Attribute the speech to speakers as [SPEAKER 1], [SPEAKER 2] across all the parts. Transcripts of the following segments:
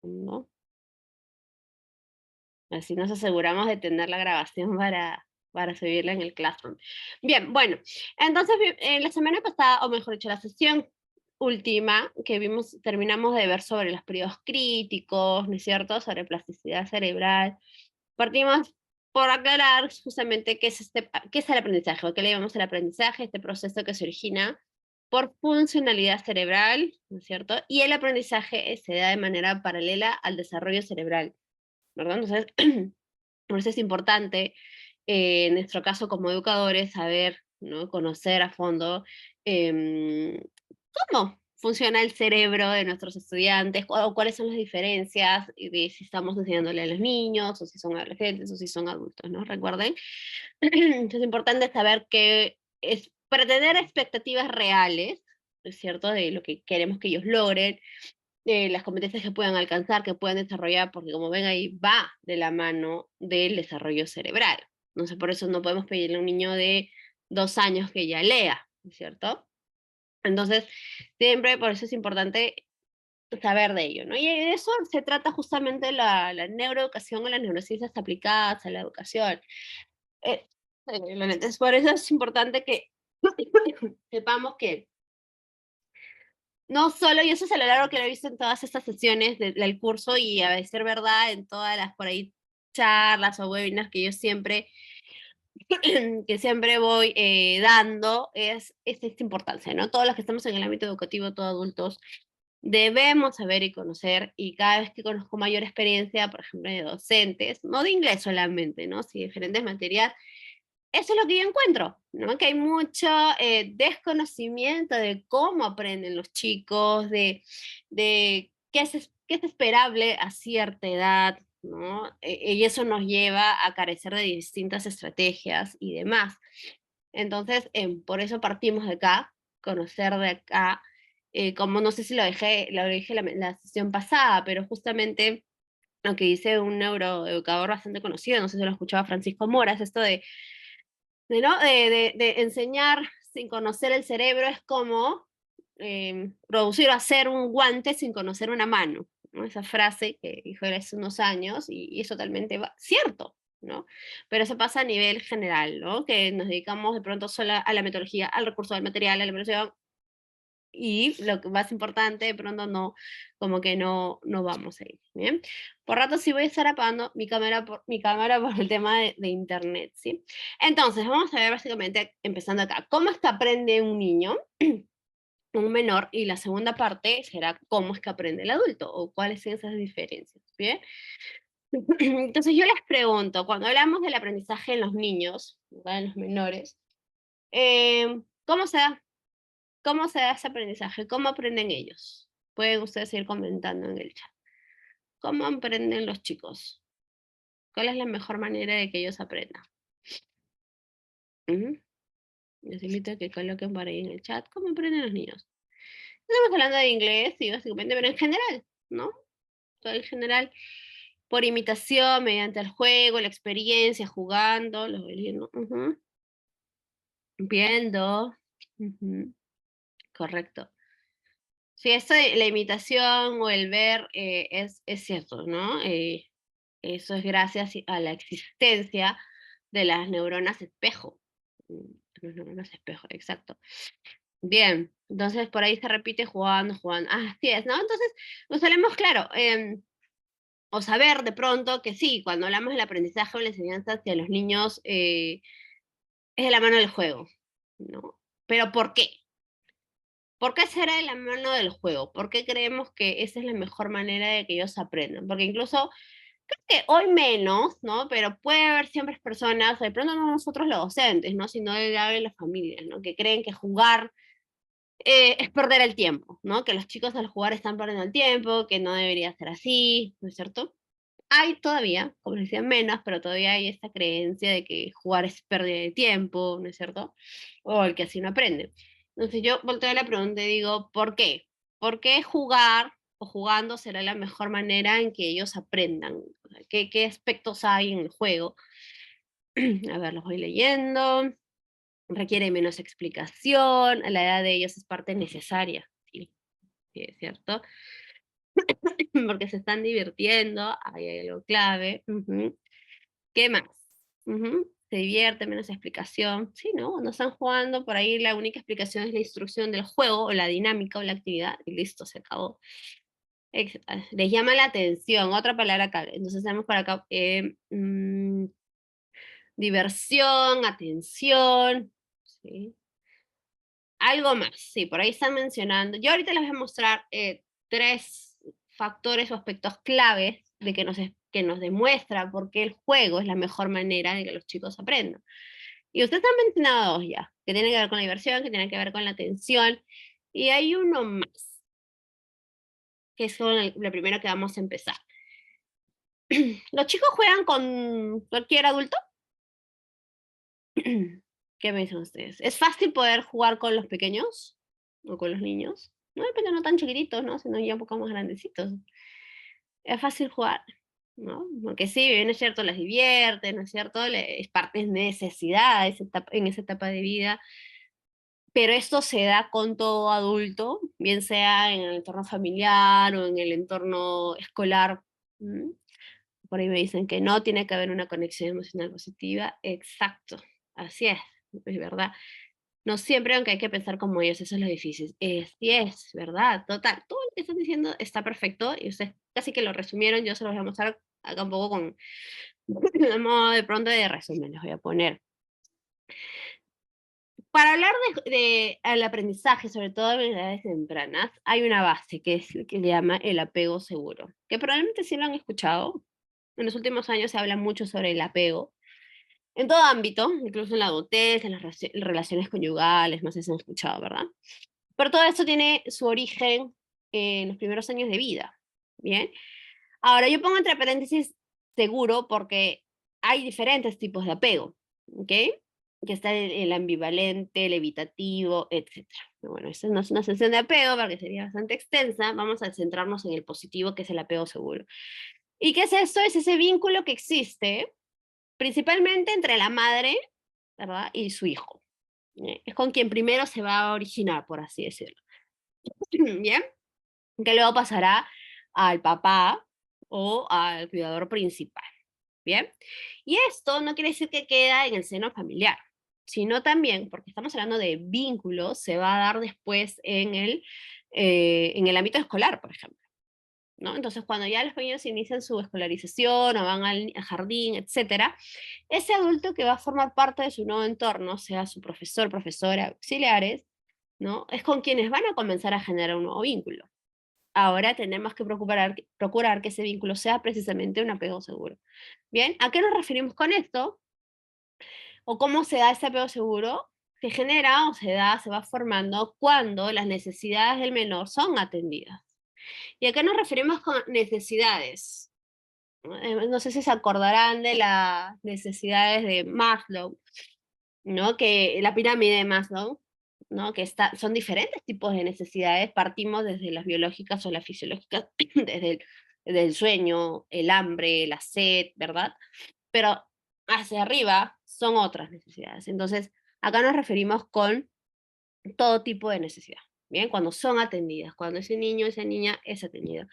[SPEAKER 1] ¿no? Así nos aseguramos de tener la grabación para subirla en el Classroom. Bien, bueno, entonces la semana pasada, o mejor dicho, la sesión última que vimos, terminamos de ver sobre los periodos críticos, ¿no es cierto? Sobre plasticidad cerebral. Partimos por aclarar justamente qué es el aprendizaje, o qué le llamamos el aprendizaje, este proceso que se origina por funcionalidad cerebral, ¿no es cierto? Y el aprendizaje se da de manera paralela al desarrollo cerebral, ¿verdad? Entonces, por eso es importante, en nuestro caso como educadores, saber, ¿no? Conocer a fondo em, cómo funciona el cerebro de nuestros estudiantes, o cuáles son las diferencias de si estamos enseñándole a los niños, o si son adolescentes, o si son adultos, ¿no? Recuerden. Entonces es importante saber que es para tener expectativas reales, ¿es cierto?, de lo que queremos que ellos logren, las competencias que puedan alcanzar, que puedan desarrollar, porque como ven ahí va de la mano del desarrollo cerebral. No sé, por eso no podemos pedirle a un niño de 2 años que ya lea, ¿no es cierto? Entonces, siempre por eso es importante saber de ello, ¿no? Y de eso se trata justamente la neuroeducación o las neurociencias aplicadas a la educación. Eh, entonces, por eso es importante que sepamos que no solo, y eso es a lo largo que lo he visto en todas estas sesiones del curso y a decir verdad en todas las por ahí charlas o webinars que yo siempre, que siempre voy dando, es esta importancia, ¿no? Todos los que estamos en el ámbito educativo, todos adultos, debemos saber y conocer, y cada vez que conozco mayor experiencia, por ejemplo, de docentes, no de inglés solamente, ¿no? Sí, diferentes materias, eso es lo que yo encuentro, ¿no? Que hay mucho desconocimiento de cómo aprenden los chicos, de qué es esperable a cierta edad, ¿no? Y eso nos lleva a carecer de distintas estrategias y demás. Entonces, por eso partimos de acá, conocer de acá, como no sé si lo dije la sesión pasada, pero justamente lo que dice un neuroeducador bastante conocido, no sé si lo escuchaba Francisco Mora, es esto ¿no? De enseñar sin conocer el cerebro es como producir o hacer un guante sin conocer una mano, ¿no? Esa frase que dijo él hace unos años y es totalmente cierto, ¿no? Pero eso pasa a nivel general, ¿no? Que nos dedicamos de pronto solo a la metodología, al recurso del material, a la evaluación, y lo que más importante, de pronto no, como que no vamos a ir, ¿bien? Por rato sí voy a estar apagando mi cámara por el tema de internet, ¿sí? Entonces, vamos a ver básicamente, empezando acá, ¿cómo es que aprende un niño, un menor? Y la segunda parte será cómo es que aprende el adulto, o cuáles son esas diferencias, ¿bien? Entonces yo les pregunto, cuando hablamos del aprendizaje en los niños, ¿verdad? En los menores, ¿cómo se da? ¿Cómo se da ese aprendizaje? ¿Cómo aprenden ellos? Pueden ustedes ir comentando en el chat. ¿Cómo aprenden los chicos? ¿Cuál es la mejor manera de que ellos aprendan? Ujú. Les invito a que coloquen por ahí en el chat cómo aprenden los niños. Estamos hablando de inglés, sí, básicamente, pero en general, ¿no? Todo en general, por imitación, mediante el juego, la experiencia, jugando, los viendo, ujú, viendo, ujú, correcto. Sí, esto de la imitación o el ver es cierto, ¿no? Eso es gracias a la existencia de las neuronas espejo. Las neuronas espejo, exacto. Bien, entonces por ahí se repite jugando, jugando. Ah, así es, ¿no? Entonces, nos hablemos claro, o saber de pronto que sí, cuando hablamos del aprendizaje o la enseñanza hacia los niños, es de la mano del juego, ¿no? Pero ¿por qué? ¿Por qué será de la mano del juego? ¿Por qué creemos que esa es la mejor manera de que ellos aprendan? Porque incluso creo que hoy menos, ¿no? Pero puede haber siempre personas, de pronto no nosotros los docentes, ¿no? Sino de las familias, ¿no? Que creen que jugar es perder el tiempo, ¿no? Que los chicos al jugar están perdiendo el tiempo, que no debería ser así, ¿no es cierto? Hay todavía, como les decía, menos, pero todavía hay esta creencia de que jugar es pérdida de tiempo, ¿no es cierto? O el que así no aprende. Entonces yo volteo la pregunta y digo, ¿por qué? ¿Por qué jugar o jugando será la mejor manera en que ellos aprendan? O sea, ¿qué aspectos hay en el juego? A ver, los voy leyendo. Requiere menos explicación, a la edad de ellos es parte necesaria, sí, sí, es cierto. porque se están divirtiendo, ahí hay algo clave. ¿Qué más? Se divierte, menos explicación. Sí, ¿no? Cuando están jugando, por ahí la única explicación es la instrucción del juego, o la dinámica, o la actividad, y listo, se acabó. Les llama la atención, otra palabra clave. Entonces tenemos por acá diversión, atención, ¿sí? Algo más, sí, por ahí están mencionando. Yo ahorita les voy a mostrar 3 factores o aspectos claves de que nos demuestra por qué el juego es la mejor manera de que los chicos aprendan. Y ustedes han mencionado 2 ya, que tienen que ver con la diversión, que tienen que ver con la atención, y hay uno más, que es con lo primero que vamos a empezar. ¿Los chicos juegan con cualquier adulto? ¿Qué me dicen ustedes? ¿Es fácil poder jugar con los pequeños o con los niños? No, pero no tan chiquititos, ¿no? Sino ya un poco más grandecitos. Es fácil jugar, ¿no? Porque sí, bien es cierto, les divierte, ¿no es cierto? Es parte de necesidad en esa etapa de vida, pero esto se da con todo adulto, bien sea en el entorno familiar o en el entorno escolar. ¿Mm? Por ahí me dicen que no, tiene que haber una conexión emocional positiva. Exacto, así es verdad. No siempre, aunque hay que pensar como ellos, eso es lo difícil. Sí es, ¿verdad? Total. Todo lo que están diciendo está perfecto y ustedes casi que lo resumieron. Yo se los voy a mostrar acá un poco con, a modo de pronto de resumen, les voy a poner. Para hablar al aprendizaje, sobre todo en edades tempranas, hay una base que es que se llama el apego seguro, que probablemente sí lo han escuchado. En los últimos años se habla mucho sobre el apego, en todo ámbito, incluso en la adultez, en las relaciones conyugales, no sé si han escuchado, ¿verdad? Pero todo esto tiene su origen en los primeros años de vida, ¿bien? Ahora, yo pongo entre paréntesis seguro porque hay diferentes tipos de apego, ¿ok? Que está el ambivalente, el evitativo, etcétera. Bueno, esta no es una sesión de apego porque sería bastante extensa. Vamos a centrarnos en el positivo, que es el apego seguro. ¿Y qué es esto? Es ese vínculo que existe principalmente entre la madre, ¿verdad? Y su hijo. Es con quien primero se va a originar, por así decirlo. ¿Bien? Que luego pasará al papá o al cuidador principal. ¿Bien? Y esto no quiere decir que queda en el seno familiar, sino también, porque estamos hablando de vínculos, se va a dar después en el ámbito escolar, por ejemplo. ¿No? Entonces, cuando ya los pequeños inician su escolarización o van al jardín, etcétera, ese adulto que va a formar parte de su nuevo entorno, sea su profesor, profesora, auxiliares, ¿no? Es con quienes van a comenzar a generar un nuevo vínculo. Ahora tenemos que procurar que ese vínculo sea precisamente un apego seguro. Bien, ¿a qué nos referimos con esto? ¿O cómo se da ese apego seguro? Se genera o se va formando cuando las necesidades del menor son atendidas. ¿Y a qué nos referimos con necesidades? No sé si se acordarán de las necesidades de Maslow, ¿no? Que la pirámide de Maslow, ¿no? Que son diferentes tipos de necesidades, partimos desde las biológicas o las fisiológicas, desde el sueño, el hambre, la sed, ¿verdad? Pero hacia arriba son otras necesidades. Entonces, acá nos referimos con todo tipo de necesidad, ¿bien? Cuando son atendidas, cuando ese niño, esa niña es atendido.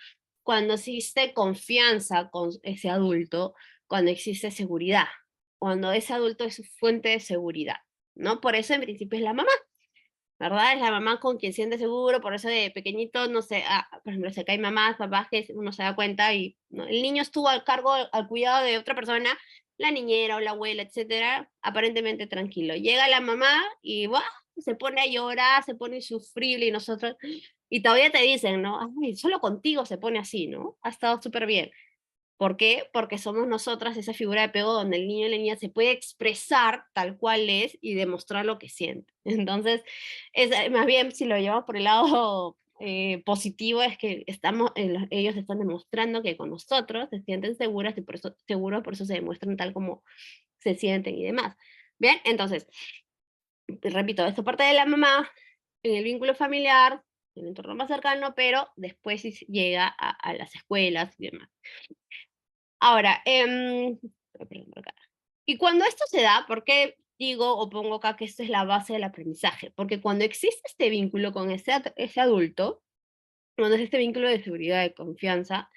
[SPEAKER 1] Cuando existe confianza con ese adulto, cuando existe seguridad, cuando ese adulto es su fuente de seguridad, ¿no? Por eso en principio es la mamá, ¿verdad? Es la mamá con quien siente seguro, por eso de pequeñito, no sé, por ejemplo, sé que hay mamás, papás que uno se da cuenta y ¿no? El niño estuvo al cargo, al cuidado de otra persona, la niñera o la abuela, etcétera, aparentemente tranquilo. Llega la mamá y ¡buah! Se pone a llorar, se pone insufrible y nosotros, y todavía te dicen, ¿no? Ay, solo contigo se pone así, ¿no? Ha estado súper bien. ¿Por qué? Porque somos nosotras esa figura de apego donde el niño y la niña se puede expresar tal cual es y demostrar lo que siente. Entonces, más bien si lo llevamos por el lado positivo es que ellos están demostrando que con nosotros se sienten seguras y por eso se demuestran tal como se sienten y demás. Bien, entonces, repito, esto parte de la mamá, en el vínculo familiar, en el entorno más cercano, pero después sí llega a las escuelas y demás. Ahora, perdón, por acá. Y cuando esto se da, ¿por qué digo o pongo acá que esto es la base del aprendizaje? Porque cuando existe este vínculo con ese adulto, Cuando es este vínculo de seguridad, de confianza,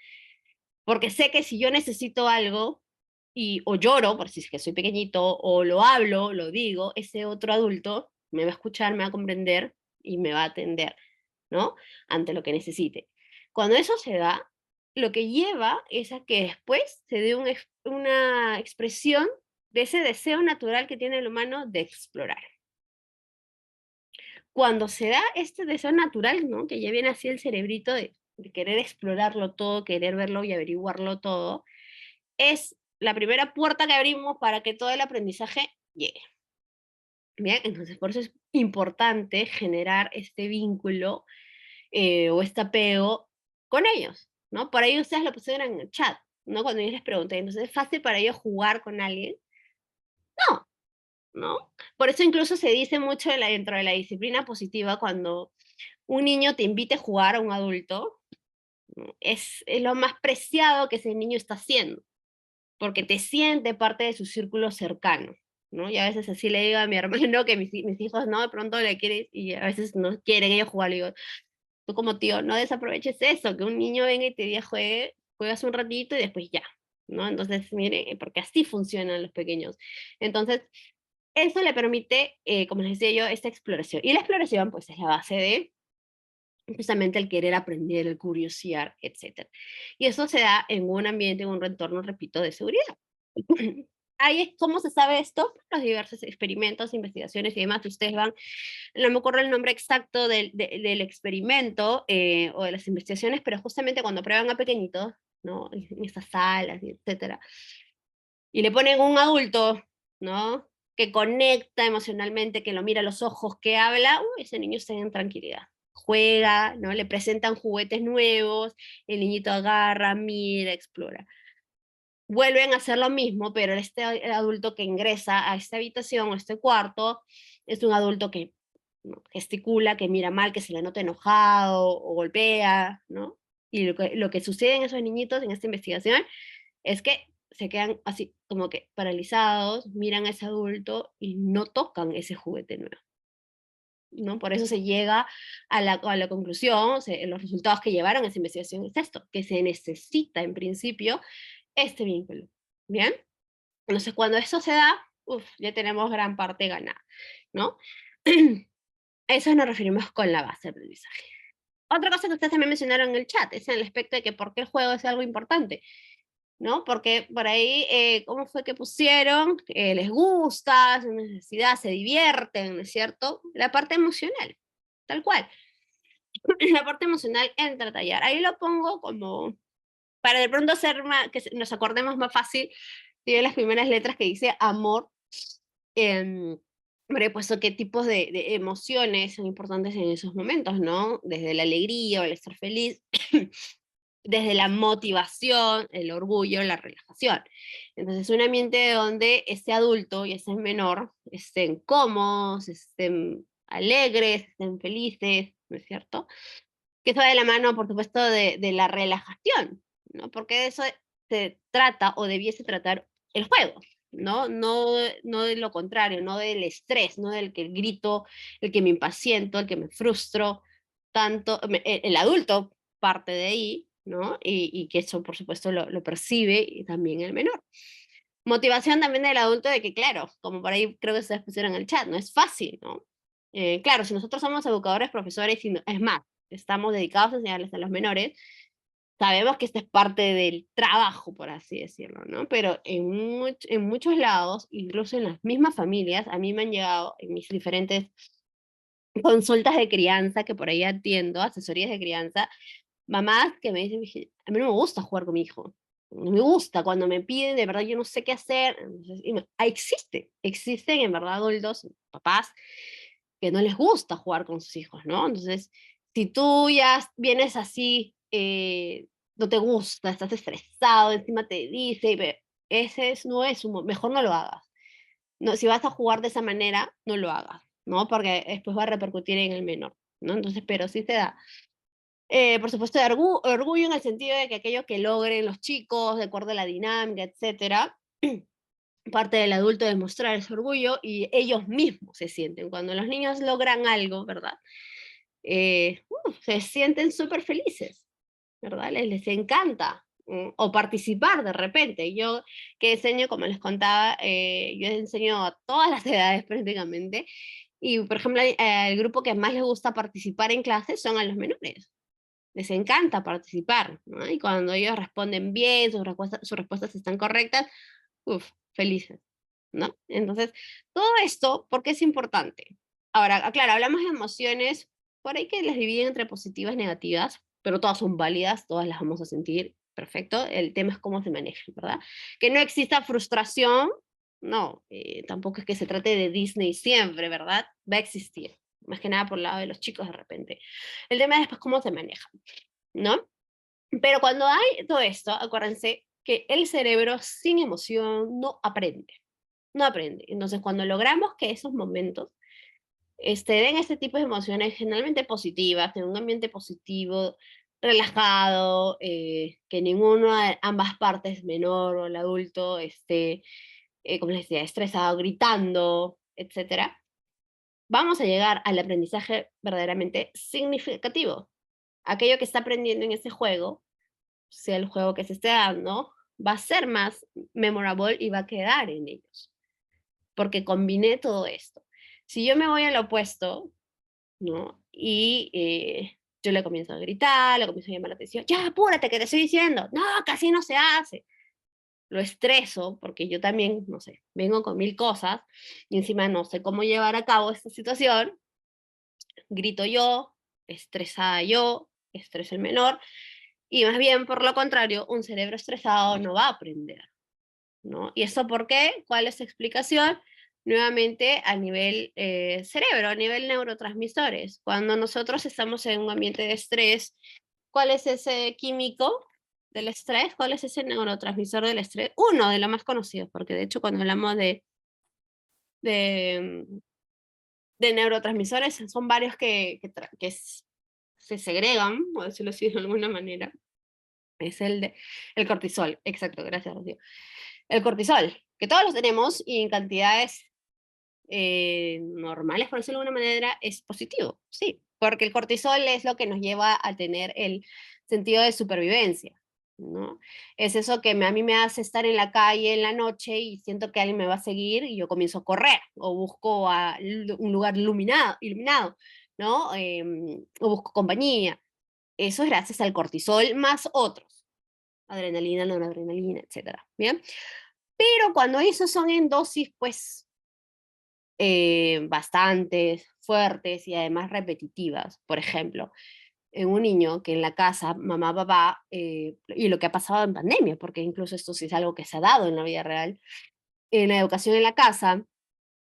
[SPEAKER 1] porque sé que si yo necesito algo, o lloro, por si es que soy pequeñito, o lo hablo, lo digo, ese otro adulto me va a escuchar, me va a comprender y me va a atender, ¿no? Ante lo que necesite. Cuando eso se da, lo que lleva es a que después se dé una expresión de ese deseo natural que tiene el humano de explorar. Cuando se da este deseo natural, ¿no? Que ya viene así el cerebrito de querer explorarlo todo, querer verlo y averiguarlo todo, es la primera puerta que abrimos para que todo el aprendizaje llegue. Bien, entonces por eso es importante generar este vínculo o este apego con ellos, ¿no? Por ahí ustedes lo pusieron en el chat, ¿no? Cuando yo les pregunté, entonces, ¿es fácil para ellos jugar con alguien? No, ¿no? Por eso incluso se dice mucho dentro de la disciplina positiva, cuando un niño te invite a jugar a un adulto, ¿no? Es lo más preciado que ese niño está haciendo, porque te siente parte de su círculo cercano, ¿no? Y a veces así le digo a mi hermano que mis hijos, ¿no? De pronto le quieren, y a veces no quieren ellos jugar, le digo, tú como tío, no desaproveches eso, que un niño venga y te diga juegue, juegas un ratito y después ya, ¿no? Entonces, mire, porque así funcionan los pequeños. Entonces, eso le permite, como les decía yo, esta exploración. Y la exploración, pues, es la base de justamente el querer aprender, el curiosear, etc. Y eso se da en un ambiente, en un entorno, repito, de seguridad. Ahí es cómo se sabe esto, los diversos experimentos, investigaciones y demás. Ustedes van, no me acuerdo el nombre exacto del experimento o de las investigaciones, pero justamente cuando prueban a pequeñitos, ¿no? En estas salas, etcétera, y le ponen un adulto, ¿no? Que conecta emocionalmente, que lo mira a los ojos, que habla, ese niño está en tranquilidad. Juega, ¿no? Le presentan juguetes nuevos, el niñito agarra, mira, explora. Vuelven a hacer lo mismo, pero este adulto que ingresa a esta habitación o este cuarto es un adulto que, ¿no?, gesticula, que mira mal, que se le nota enojado o golpea, ¿no? Y lo que sucede en esos niñitos en esta investigación es que se quedan así como que paralizados, miran a ese adulto y no tocan ese juguete nuevo, ¿no? Por eso se llega a la conclusión, los resultados que llevaron a esa investigación es esto, que se necesita en principio este vínculo, ¿bien? Entonces, cuando eso se da, ya tenemos gran parte ganada, ¿no? Eso nos referimos con la base de aprendizaje. Otra cosa que ustedes también mencionaron en el chat es en el aspecto de que por qué el juego es algo importante, ¿no? Porque por ahí, ¿cómo fue que pusieron? Les gusta, es una necesidad, se divierten, ¿no es cierto? La parte emocional, tal cual. La parte emocional entra a tallar. Ahí lo pongo como, para de pronto hacer más, que nos acordemos más fácil, tiene las primeras letras que dice amor. Eh, Habré puesto qué tipos de emociones son importantes en esos momentos, ¿no? Desde la alegría o el estar feliz, desde la motivación, el orgullo, la relajación. Entonces, un ambiente donde ese adulto y ese menor estén cómodos, estén alegres, estén felices, ¿no es cierto? Que eso va de la mano, por supuesto, de la relajación, ¿no? Porque de eso se trata o debiese tratar el juego, ¿no? No de lo contrario, no del estrés, no del que el grito, el que me impaciento, el que me frustro, tanto, el adulto parte de ahí, ¿no? Y que eso, por supuesto, lo percibe y también el menor. Motivación también del adulto de que, claro, como por ahí creo que ustedes pusieron en el chat, no es fácil, ¿no? Claro, si nosotros somos educadores, profesores, y es más, estamos dedicados a enseñarles a los menores, sabemos que esta es parte del trabajo, por así decirlo, ¿no? Pero en muchos lados, incluso en las mismas familias, a mí me han llegado en mis diferentes consultas de crianza, que por ahí atiendo, asesorías de crianza, mamás que me dicen: a mí no me gusta jugar con mi hijo, no me gusta cuando me piden, de verdad yo no sé qué hacer. Entonces, existen en verdad adultos, papás, que no les gusta jugar con sus hijos, ¿no? Entonces, si tú ya vienes así, no te gusta, estás estresado, encima te dice, no es mejor no lo hagas. No, si vas a jugar de esa manera, no lo hagas, ¿no? Porque después va a repercutir en el menor, ¿no? Entonces, pero sí se da. Por supuesto, de orgullo en el sentido de que aquello que logren los chicos, de acuerdo a la dinámica, etcétera, parte del adulto demostrar ese orgullo y ellos mismos se sienten. Cuando los niños logran algo, ¿verdad? se sienten súper felices, ¿verdad? Les encanta. O participar de repente. Yo que enseño, como les contaba, yo enseño a todas las edades prácticamente, y por ejemplo, el grupo que más les gusta participar en clases son a los menores. Les encanta participar, ¿no? Y cuando ellos responden bien, sus respuestas están correctas, uf, felices, ¿no? Entonces, todo esto, ¿por qué es importante? Ahora, claro, hablamos de emociones, por ahí que las dividen entre positivas y negativas, pero todas son válidas, todas las vamos a sentir, perfecto. El tema es cómo se manejan, ¿verdad? Que no exista frustración, no, tampoco es que se trate de Disney siempre, ¿verdad? Va a existir, más que nada por el lado de los chicos de repente. El tema es después cómo se maneja, ¿no? Pero cuando hay todo esto, acuérdense que el cerebro sin emoción no aprende, no aprende. Entonces, cuando logramos que esos momentos den este tipo de emociones generalmente positivas, en un ambiente positivo, relajado, que ninguno de ambas partes, menor o el adulto, esté, como les decía, estresado, gritando, etcétera, vamos a llegar al aprendizaje verdaderamente significativo. Aquello que está aprendiendo en ese juego, sea el juego que se esté dando, va a ser más memorable y va a quedar en ellos, porque combiné todo esto. Si yo me voy al opuesto, ¿no? Y yo le comienzo a gritar, le comienzo a llamar la atención, ya, apúrate, que te estoy diciendo, no, casi no se hace. Lo estreso, porque yo también, no sé, vengo con mil cosas, y encima no sé cómo llevar a cabo esta situación, grito yo, estresada yo, estreso el menor, y más bien, por lo contrario, un cerebro estresado no va a aprender, ¿no? ¿Y eso por qué? ¿Cuál es la explicación? Nuevamente a nivel cerebro, a nivel neurotransmisores. Cuando nosotros estamos en un ambiente de estrés, ¿cuál es ese químico del estrés? ¿Cuál es ese neurotransmisor del estrés? Uno de los más conocidos, porque de hecho cuando hablamos de, de neurotransmisores son varios que se segregan, por decirlo así de alguna manera. Es el cortisol, exacto, gracias, Rocío. El cortisol, que todos los tenemos y en cantidades normales, por decirlo de alguna manera, es positivo, sí, porque el cortisol es lo que nos lleva a tener el sentido de supervivencia, ¿no? Es eso que a mí me hace estar en la calle en la noche y siento que alguien me va a seguir y yo comienzo a correr o busco un lugar iluminado, ¿no? O busco compañía. Eso es gracias al cortisol más otros, adrenalina, noradrenalina, etcétera, ¿bien? Pero cuando esos son en dosis, pues, bastantes, fuertes y además repetitivas, por ejemplo, en un niño que en la casa, mamá, papá, y lo que ha pasado en pandemia, porque incluso esto sí es algo que se ha dado en la vida real, en la educación en la casa,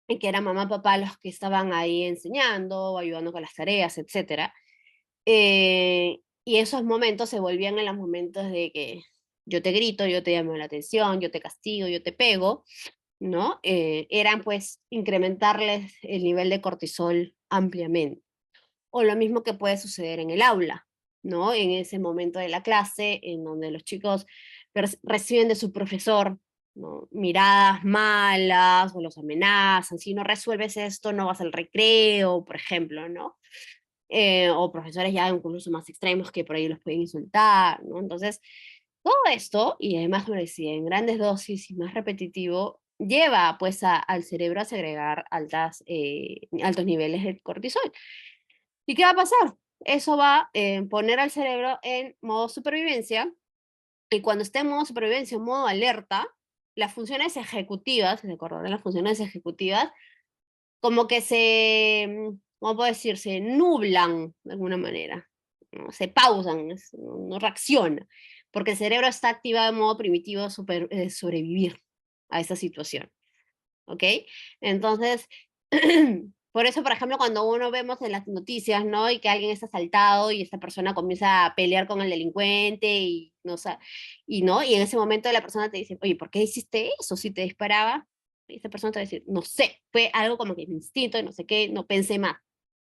[SPEAKER 1] en que era mamá, papá los que estaban ahí enseñando, ayudando con las tareas, etcétera, y esos momentos se volvían en los momentos de que yo te grito, yo te llamo la atención, yo te castigo, yo te pego, ¿no? Eran pues incrementarles el nivel de cortisol ampliamente. O lo mismo que puede suceder en el aula, ¿no? En ese momento de la clase, en donde los chicos reciben de su profesor, ¿no? Miradas malas o los amenazan, si no resuelves esto no vas al recreo, por ejemplo, ¿no? O profesores ya incluso más extremos que por ahí los pueden insultar, ¿no? Entonces, todo esto, y además, como decía, en grandes dosis y más repetitivo, lleva pues al cerebro a segregar altos niveles de cortisol. ¿Y qué va a pasar? Eso va a poner al cerebro en modo supervivencia, y cuando esté en modo supervivencia, en modo alerta, las funciones ejecutivas, ¿se acuerdan? Las funciones ejecutivas, como que ¿cómo puedo decir? Se nublan de alguna manera, ¿no? Se pausan, no reacciona, porque el cerebro está activado en modo primitivo sobrevivir a esa situación, ¿ok? Entonces, por eso, por ejemplo, cuando uno vemos en las noticias, ¿no? Y que alguien es asaltado y esta persona comienza a pelear con el delincuente y no, y no, y en ese momento la persona te dice, oye, ¿por qué hiciste eso si te disparaba? Y esta persona te va a decir, no sé, fue algo como que mi instinto y no sé qué, no pensé más.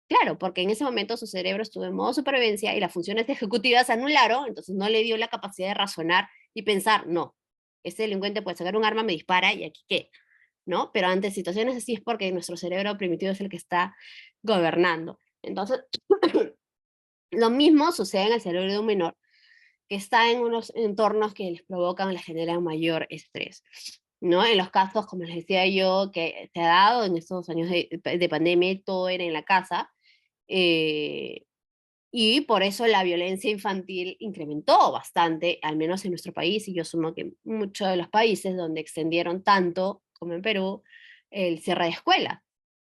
[SPEAKER 1] Claro, porque en ese momento su cerebro estuvo en modo supervivencia y las funciones ejecutivas se anularon, entonces no le dio la capacidad de razonar y pensar, no, este delincuente puede sacar un arma, me dispara y aquí qué, ¿no? Pero ante situaciones así es porque nuestro cerebro primitivo es el que está gobernando. Entonces, Lo mismo sucede en el cerebro de un menor que está en unos entornos que les provocan, les generan mayor estrés, ¿no? En los casos, como les decía yo, que se ha dado en estos años de pandemia, todo era en la casa, eh, y por eso la violencia infantil incrementó bastante, al menos en nuestro país, y yo asumo que muchos de los países donde extendieron tanto, como en Perú, el cierre de escuelas.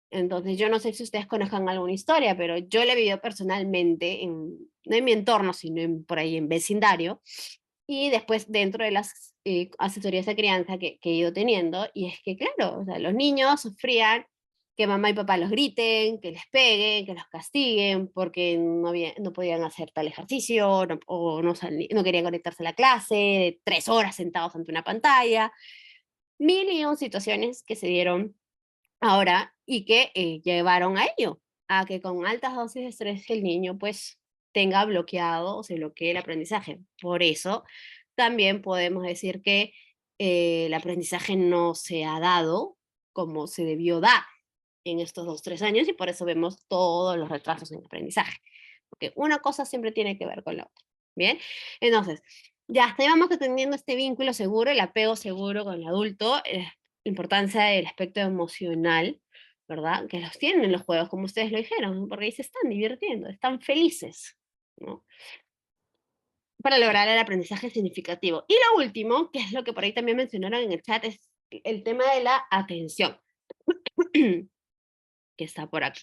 [SPEAKER 1] Entonces, yo no sé si ustedes conozcan alguna historia, pero yo la he vivido personalmente, no en mi entorno, sino por ahí en vecindario, y después dentro de las asesorías de crianza que he ido teniendo, y es que, claro, o sea, los niños sufrían que mamá y papá los griten, que les peguen, que los castiguen, porque no podían hacer tal ejercicio, o no querían conectarse a la clase, de 3 horas sentados ante una pantalla, mil y un situaciones que se dieron ahora y que llevaron a ello, a que con altas dosis de estrés el niño pues tenga bloqueado o se bloquee el aprendizaje. Por eso también podemos decir que el aprendizaje no se ha dado como se debió dar en estos 2, 3 años y por eso vemos todos los retrasos en el aprendizaje. Porque una cosa siempre tiene que ver con la otra. Bien, entonces, ya vamos atendiendo este vínculo seguro, el apego seguro con el adulto, importancia del aspecto emocional, ¿verdad? Que los tienen los juegos, como ustedes lo dijeron, porque ahí se están divirtiendo, están felices, ¿no? Para lograr el aprendizaje significativo. Y lo último, que es lo que por ahí también mencionaron en el chat, es el tema de la atención, que está por aquí.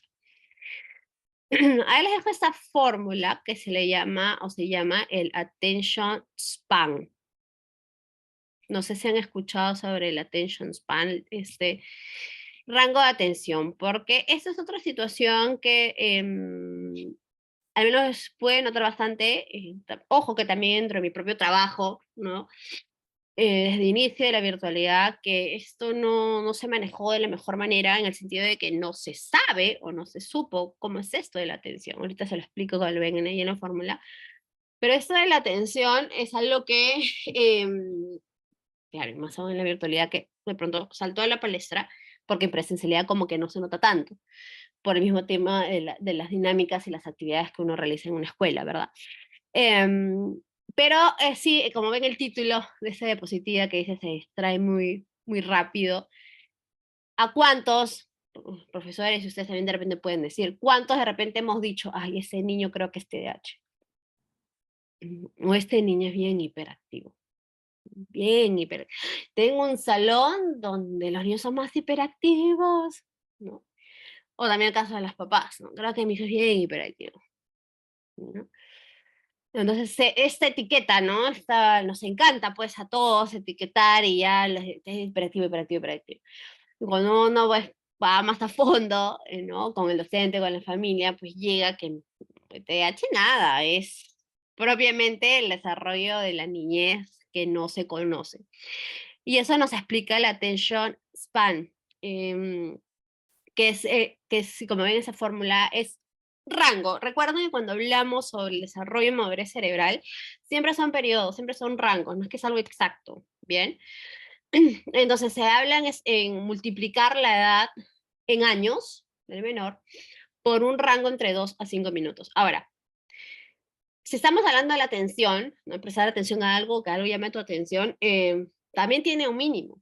[SPEAKER 1] Ahí les dejo esta fórmula que se le llama, o se llama el attention span. No sé si han escuchado sobre el attention span, este rango de atención, porque esta es otra situación que al menos puede notar bastante, ojo que también dentro de mi propio trabajo, ¿no? Desde el inicio de la virtualidad, que esto no se manejó de la mejor manera en el sentido de que no se sabe o no se supo cómo es esto de la atención. Ahorita se lo explico cuando lo ven ahí en la fórmula. Pero esto de la atención es algo que, claro, más aún en la virtualidad, que de pronto saltó a la palestra, porque en presencialidad como que no se nota tanto, por el mismo tema de las dinámicas y las actividades que uno realiza en una escuela, ¿verdad? Em, pero sí, como ven el título de esa diapositiva que dice se distrae muy, muy rápido, ¿a cuántos profesores, y ustedes también de repente pueden decir, cuántos de repente hemos dicho, ay, ese niño creo que es TDAH, o este niño es bien hiperactivo? Bien hiper. Tengo un salón donde los niños son más hiperactivos, ¿no? O también el caso de las papás, ¿no? Creo que mi hijo es bien hiperactivo, ¿no? Entonces, esta etiqueta, ¿no? Nos encanta, pues, a todos etiquetar y ya, es hiperactivo, hiperactivo, hiperactivo. Y cuando uno pues, va más a fondo, ¿no? Con el docente, con la familia, pues llega que TDAH nada, es propiamente el desarrollo de la niñez que no se conoce. Y eso nos explica el attention span, que es, como ven esa fórmula, es rango. Recuerden que cuando hablamos sobre el desarrollo de madurez cerebral, siempre son periodos, siempre son rangos, no es que es algo exacto, ¿bien? Entonces se habla en multiplicar la edad en años del menor por un rango entre 2 a 5 minutos. Ahora, si estamos hablando de la atención, ¿no? Prestar atención a algo, que algo llame tu atención, también tiene un mínimo.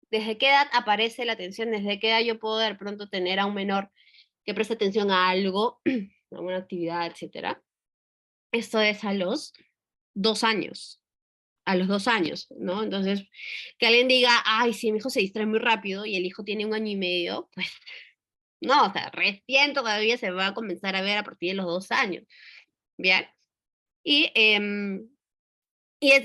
[SPEAKER 1] ¿Desde qué edad aparece la atención? ¿Desde qué edad yo puedo de pronto tener a un menor que preste atención a algo, a una actividad, etcétera? Esto es a los 2 años. A los 2 años, ¿no? Entonces, que alguien diga, ay, sí, mi hijo se distrae muy rápido y el hijo tiene 1 año y medio, pues no, o sea, recién todavía se va a comenzar a ver a partir de los 2 años, ¿bien? Y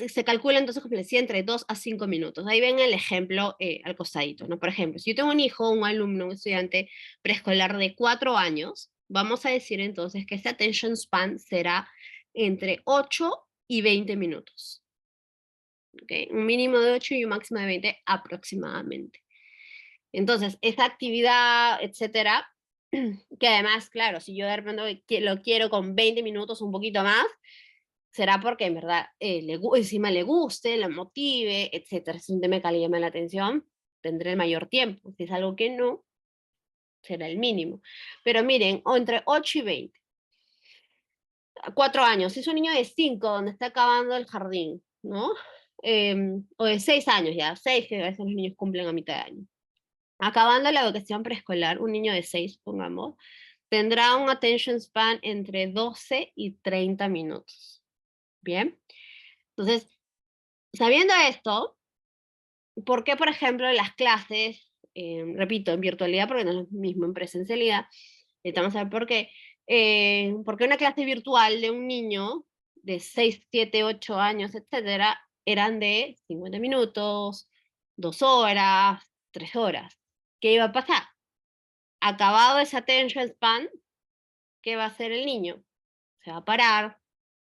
[SPEAKER 1] se calcula entonces, como les decía, entre 2 a 5 minutos. Ahí ven el ejemplo al costadito, ¿no? Por ejemplo, si yo tengo un hijo, un alumno, un estudiante preescolar de 4 años, vamos a decir entonces que ese attention span será entre 8 y 20 minutos. ¿Okay? Un mínimo de 8 y un máximo de 20 aproximadamente. Entonces, esa actividad, etcétera, que además, claro, si yo de repente lo quiero con 20 minutos, un poquito más, será porque en verdad encima le guste, lo motive, etcétera. Si es un tema que le llama la atención, tendré el mayor tiempo. Si es algo que no, será el mínimo. Pero miren, entre 8 y 20. 4 años, si es un niño de 5 donde está acabando el jardín, ¿no? O de 6 años ya, 6 que a veces los niños cumplen a mitad de año. Acabando la educación preescolar, un niño de 6, pongamos, tendrá un attention span entre 12 y 30 minutos. Bien, entonces, sabiendo esto, ¿por qué, por ejemplo, las clases, repito, en virtualidad, porque no es lo mismo en presencialidad, necesitamos saber por qué una clase virtual de un niño de 6, 7, 8 años, etcétera, eran de 50 minutos, 2 horas, 3 horas? ¿Qué iba a pasar? Acabado ese attention span, ¿qué va a hacer el niño? Se va a parar,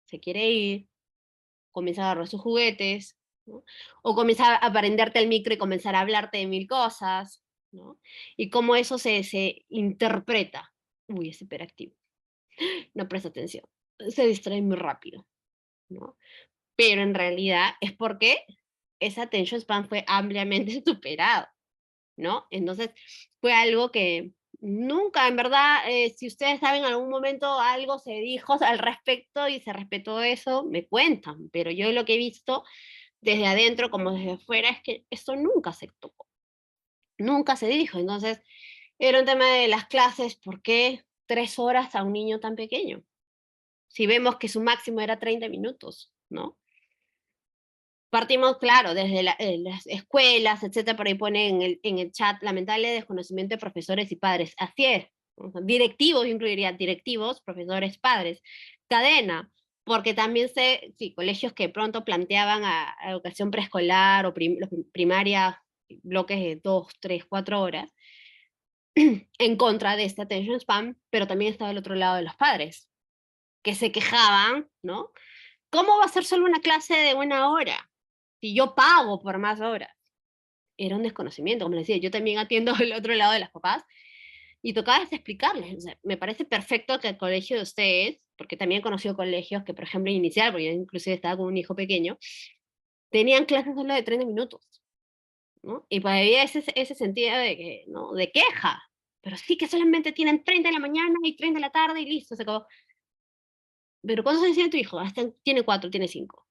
[SPEAKER 1] se quiere ir, comienza a agarrar sus juguetes, ¿no? O comienza a prenderte el micro y comenzar a hablarte de mil cosas, ¿no? Y cómo eso se interpreta. Uy, es hiperactivo, no presta atención, se distrae muy rápido, ¿no? Pero en realidad es porque ese attention span fue ampliamente superado, ¿no? Entonces, fue algo que nunca, en verdad, si ustedes saben, en algún momento algo se dijo al respecto y se respetó eso, me cuentan, pero yo lo que he visto desde adentro como desde afuera es que esto nunca se tocó, nunca se dijo. Entonces, era un tema de las clases, ¿por qué 3 horas a un niño tan pequeño? Si vemos que su máximo era 30 minutos, ¿no? Partimos, claro, desde las escuelas, etcétera, por ahí pone en el chat, lamentable desconocimiento de profesores y padres. Así es, o sea, directivos, yo incluiría directivos, profesores, padres. Cadena, porque también sé, sí, colegios que pronto planteaban a educación preescolar o primaria, bloques de 2, 3, 4 horas, en contra de este attention span, pero también estaba el otro lado de los padres, que se quejaban, ¿no? ¿Cómo va a ser solo una clase de 1 hora? Si yo pago por más horas. Era un desconocimiento, como les decía, yo también atiendo el otro lado de las papás y tocaba explicarles. O sea, me parece perfecto que el colegio de ustedes, porque también he conocido colegios que, por ejemplo, inicial, porque yo inclusive estaba con un hijo pequeño, tenían clases solo de 30 minutos, ¿no? Y pues había ese sentido de, que, ¿no? De queja, pero sí que solamente tienen 30 en la mañana y 30 en la tarde y listo, se acabó. Pero ¿cuántos años tiene tu hijo? Hasta tiene 4, tiene 5.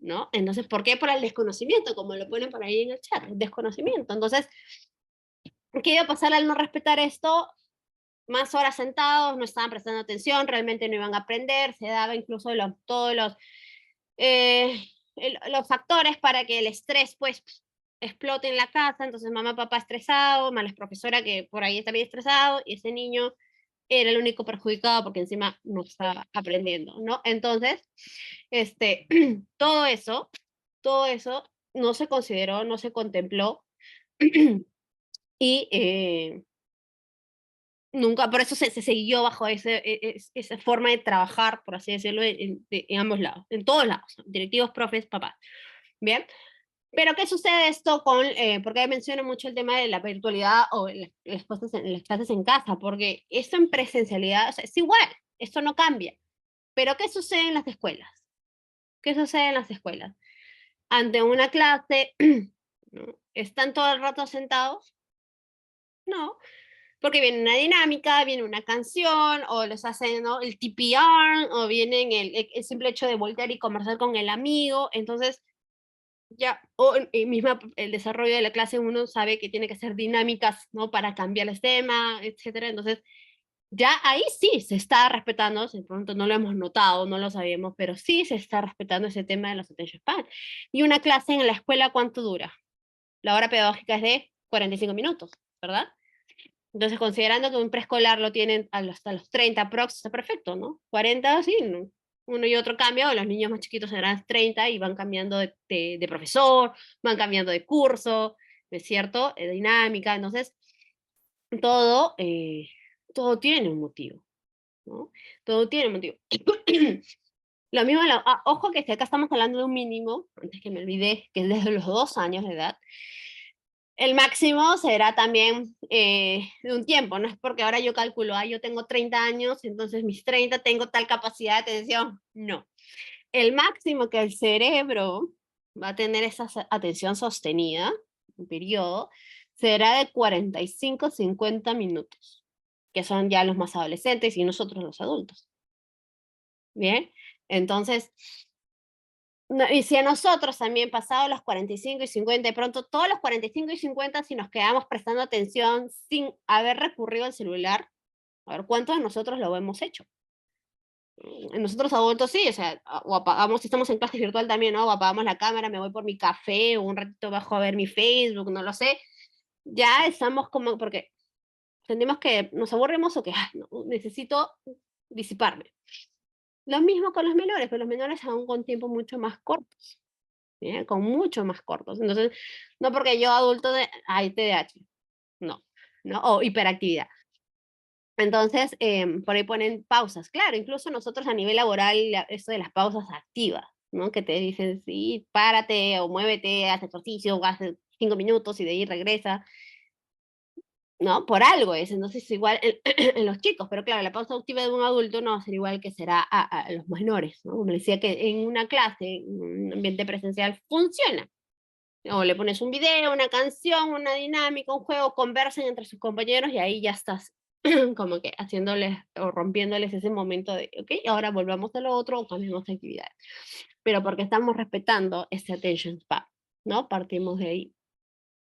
[SPEAKER 1] ¿No? Entonces, ¿por qué? Por el desconocimiento, como lo ponen por ahí en el chat, desconocimiento. Entonces, ¿qué iba a pasar al no respetar esto? Más horas sentados, no estaban prestando atención, realmente no iban a aprender, se daba incluso todos eh, los factores para que el estrés pues explote en la casa, entonces mamá, papá estresado, más la profesora que por ahí está bien estresado, y ese niño era el único perjudicado porque encima no estaba aprendiendo, ¿no? Entonces, este, todo eso no se consideró, no se contempló y nunca, por eso se siguió bajo esa forma de trabajar, por así decirlo, en ambos lados, en todos lados, directivos, profes, papás. Bien, pero ¿qué sucede esto con, porque menciono mucho el tema de la virtualidad o las clases en casa? Porque esto en presencialidad, o sea, es igual, esto no cambia. Pero ¿qué sucede en las escuelas? ¿Qué sucede en las escuelas? Ante una clase, ¿no? ¿Están todo el rato sentados? No, porque viene una dinámica, viene una canción, o les hacen, ¿no? El TPR, o vienen el simple hecho de voltear y conversar con el amigo. Entonces, ya, o misma el desarrollo de la clase, uno sabe que tiene que ser dinámicas, ¿no? Para cambiar el tema, etcétera. Entonces, ya ahí sí se está respetando, de pronto no lo hemos notado, no lo sabíamos, pero sí se está respetando ese tema de los attention span. Y una clase en la escuela, ¿cuánto dura? La hora pedagógica es de 45 minutos, ¿verdad? Entonces, considerando que un preescolar lo tienen hasta los 30 prox, está perfecto, ¿no? 40, sí, ¿no? Uno y otro cambio, los niños más chiquitos serán 30 y van cambiando de profesor, van cambiando de curso, ¿es cierto? De dinámica, entonces, todo, todo tiene un motivo, ¿no? Todo tiene un motivo. Lo mismo, ojo que si acá estamos hablando de un mínimo, antes que me olvidé, que es desde los 2 años de edad, el máximo será también de un tiempo, no es porque ahora yo calculo, yo tengo 30 años, entonces mis 30 tengo tal capacidad de atención. No. El máximo que el cerebro va a tener esa atención sostenida, un periodo, será de 45, 50 minutos, que son ya los más adolescentes y nosotros los adultos. ¿bien? Entonces, y si a nosotros también, pasado los 45 y 50, de pronto todos los 45 y 50, si nos quedamos prestando atención sin haber recurrido al celular, a ver cuántos de nosotros lo hemos hecho. Nosotros adultos sí, o sea, o apagamos, si estamos en clase virtual también, ¿no? O apagamos la cámara, me voy por mi café, o un ratito bajo a ver mi Facebook, no lo sé. Ya estamos como, porque sentimos que nos aburrimos o que no, necesito disiparme. Lo mismo con los menores, pero los menores aún con tiempo mucho más cortos, ¿bien? Con mucho más cortos. Entonces, no porque yo adulto hay TDAH, no, ¿no? O hiperactividad. Entonces, por ahí ponen pausas. Claro, incluso nosotros a nivel laboral, esto de las pausas activas, ¿no? Que te dicen, sí, párate o muévete, haz ejercicio, o haz 5 minutos y de ahí regresa, ¿no? Por algo es. Entonces, igual en, en los chicos, pero claro, la pausa activa de un adulto no va a ser igual que será a los menores, ¿no? Como decía que en una clase, en un ambiente presencial, funciona. O le pones un video, una canción, una dinámica, un juego, conversen entre sus compañeros y ahí ya estás como que haciéndoles o rompiéndoles ese momento de, ok, ahora volvamos a lo otro o cambiamos de actividad. Pero porque estamos respetando ese attention span, ¿no? Partimos de ahí.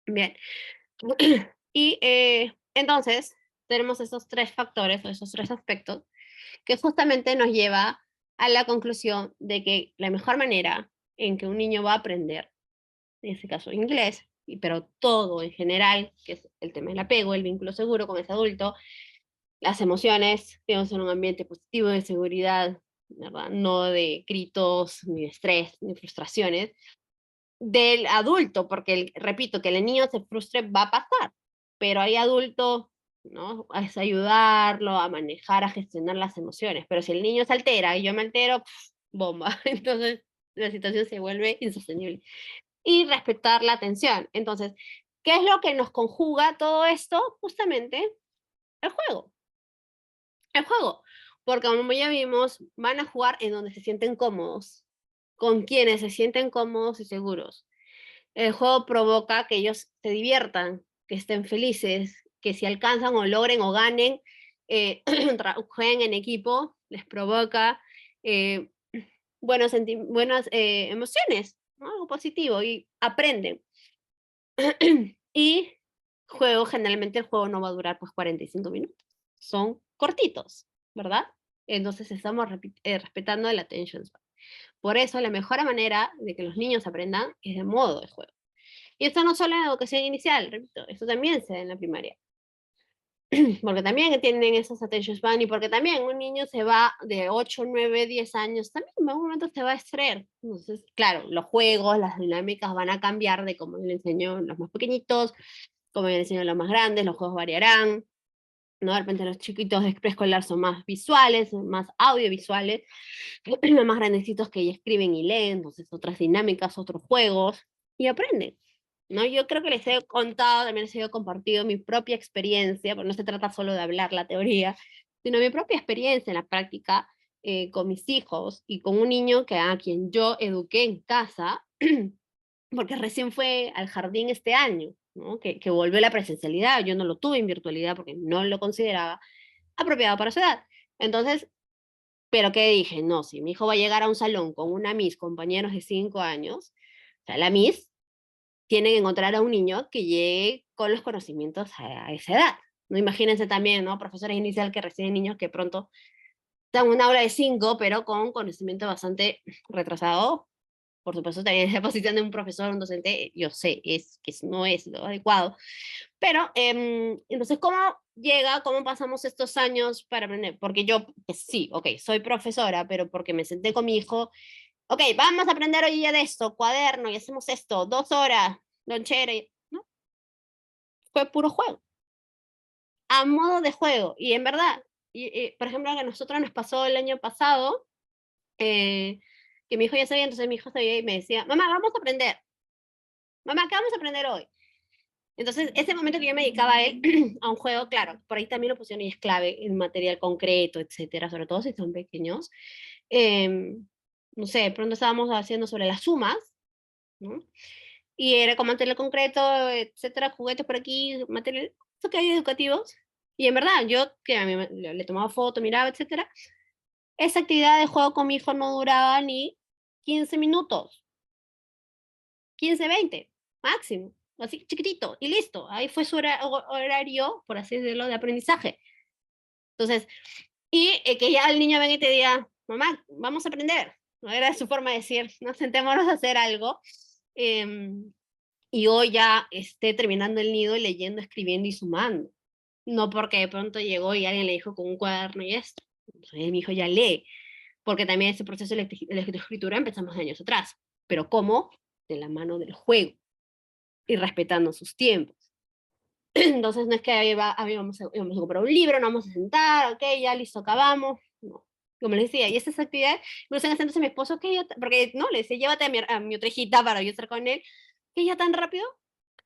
[SPEAKER 1] Bien. Y entonces tenemos esos tres factores o esos tres aspectos que justamente nos lleva a la conclusión de que la mejor manera en que un niño va a aprender, en este caso inglés, pero todo en general, que es el tema del apego, el vínculo seguro con ese adulto, las emociones, tenemos en un ambiente positivo de seguridad, ¿verdad? No de gritos, ni de estrés, ni frustraciones, del adulto, porque repito, que el niño se frustre va a pasar, pero hay adulto, ¿no? Es ayudarlo a manejar, a gestionar las emociones, pero si el niño se altera y yo me altero, bomba, entonces la situación se vuelve insostenible. Y respetar la atención. Entonces, ¿qué es lo que nos conjuga todo esto? Justamente el juego. El juego. Porque como ya vimos, van a jugar en donde se sienten cómodos, con quienes se sienten cómodos y seguros. El juego provoca que ellos se diviertan, que estén felices, que si alcanzan o logren o ganen, jueguen en equipo, les provoca eh, buenas emociones, ¿no? Algo positivo y aprenden. Y generalmente el juego no va a durar pues 45 minutos, son cortitos, ¿verdad? Entonces estamos respetando el attention span. Por eso la mejor manera de que los niños aprendan es de modo de juego. Y esto no solo en la educación inicial, repito, esto también se da en la primaria. Porque también tienen esos attention span y porque también un niño se va de 8, 9, 10 años, también en algún momento se va a extraer. Entonces, claro, los juegos, las dinámicas van a cambiar de cómo yo le enseño a los más pequeñitos, como yo le enseño a los más grandes, los juegos variarán, ¿no? De repente los chiquitos de preescolar son más visuales, más audiovisuales, los más grandecitos que ya escriben y leen, entonces otras dinámicas, otros juegos, y aprenden. ¿No? Yo creo que les he contado, también les he compartido mi propia experiencia, porque no se trata solo de hablar la teoría, sino mi propia experiencia en la práctica con mis hijos y con un niño que a quien yo eduqué en casa, porque recién fue al jardín este año, ¿no? Que volvió la presencialidad, yo no lo tuve en virtualidad porque no lo consideraba apropiado para su edad. Entonces, pero ¿qué dije? No, si mi hijo va a llegar a un salón con una Miss, compañeros de 5 años, o sea, la Miss tiene que encontrar a un niño que llegue con los conocimientos a esa edad. ¿No? Imagínense también, ¿no? Profesores inicial que reciben niños que pronto están en una aula de 5, pero con conocimiento bastante retrasado. Por supuesto, también la posición de un profesor, un docente, yo sé, es que no es lo adecuado. Pero, entonces, ¿cómo llega, cómo pasamos estos años para aprender? Porque yo, pues sí, ok, soy profesora, pero porque me senté con mi hijo, ok, vamos a aprender hoy día de esto, cuaderno, y hacemos esto, 2 horas, lonchera, ¿no? Fue puro juego, a modo de juego. Y en verdad, por ejemplo, a nosotros nos pasó el año pasado, que mi hijo ya sabía, entonces mi hijo sabía y me decía, mamá, vamos a aprender. Mamá, ¿qué vamos a aprender hoy? Entonces, ese momento que yo me dedicaba a él, a un juego, claro, por ahí también lo pusieron y es clave en material concreto, etcétera, sobre todo si son pequeños. Em, no sé, de pronto estábamos haciendo sobre las sumas, ¿no? Y era con material concreto, etcétera, juguetes por aquí, material, eso que hay educativos. Y en verdad, yo que a mí le tomaba foto, miraba, etcétera, Esa actividad de juego con mi hijo no duraba ni 15 minutos, 15, 20, máximo, así chiquitito, y listo. Ahí fue su horario, por así decirlo, de aprendizaje. Entonces, y que ya el niño venga y te diga, mamá, vamos a aprender. ¿No? Era su forma de decir, no, sentémonos a hacer algo. Y hoy ya esté terminando el nido, leyendo, escribiendo y sumando. No porque de pronto llegó y alguien le dijo con un cuaderno y esto. Entonces, mi hijo ya lee, porque también ese proceso de la escritura empezamos años atrás. Pero ¿cómo? De la mano del juego y respetando sus tiempos. Entonces no es que vamos a comprar un libro, no vamos a sentar, ok, ya listo, acabamos. No. Como les decía, y estas actividades, incluso en ese entonces mi esposo, que porque no, le decía, llévate a mi otra hijita para yo estar con él, que ya tan rápido,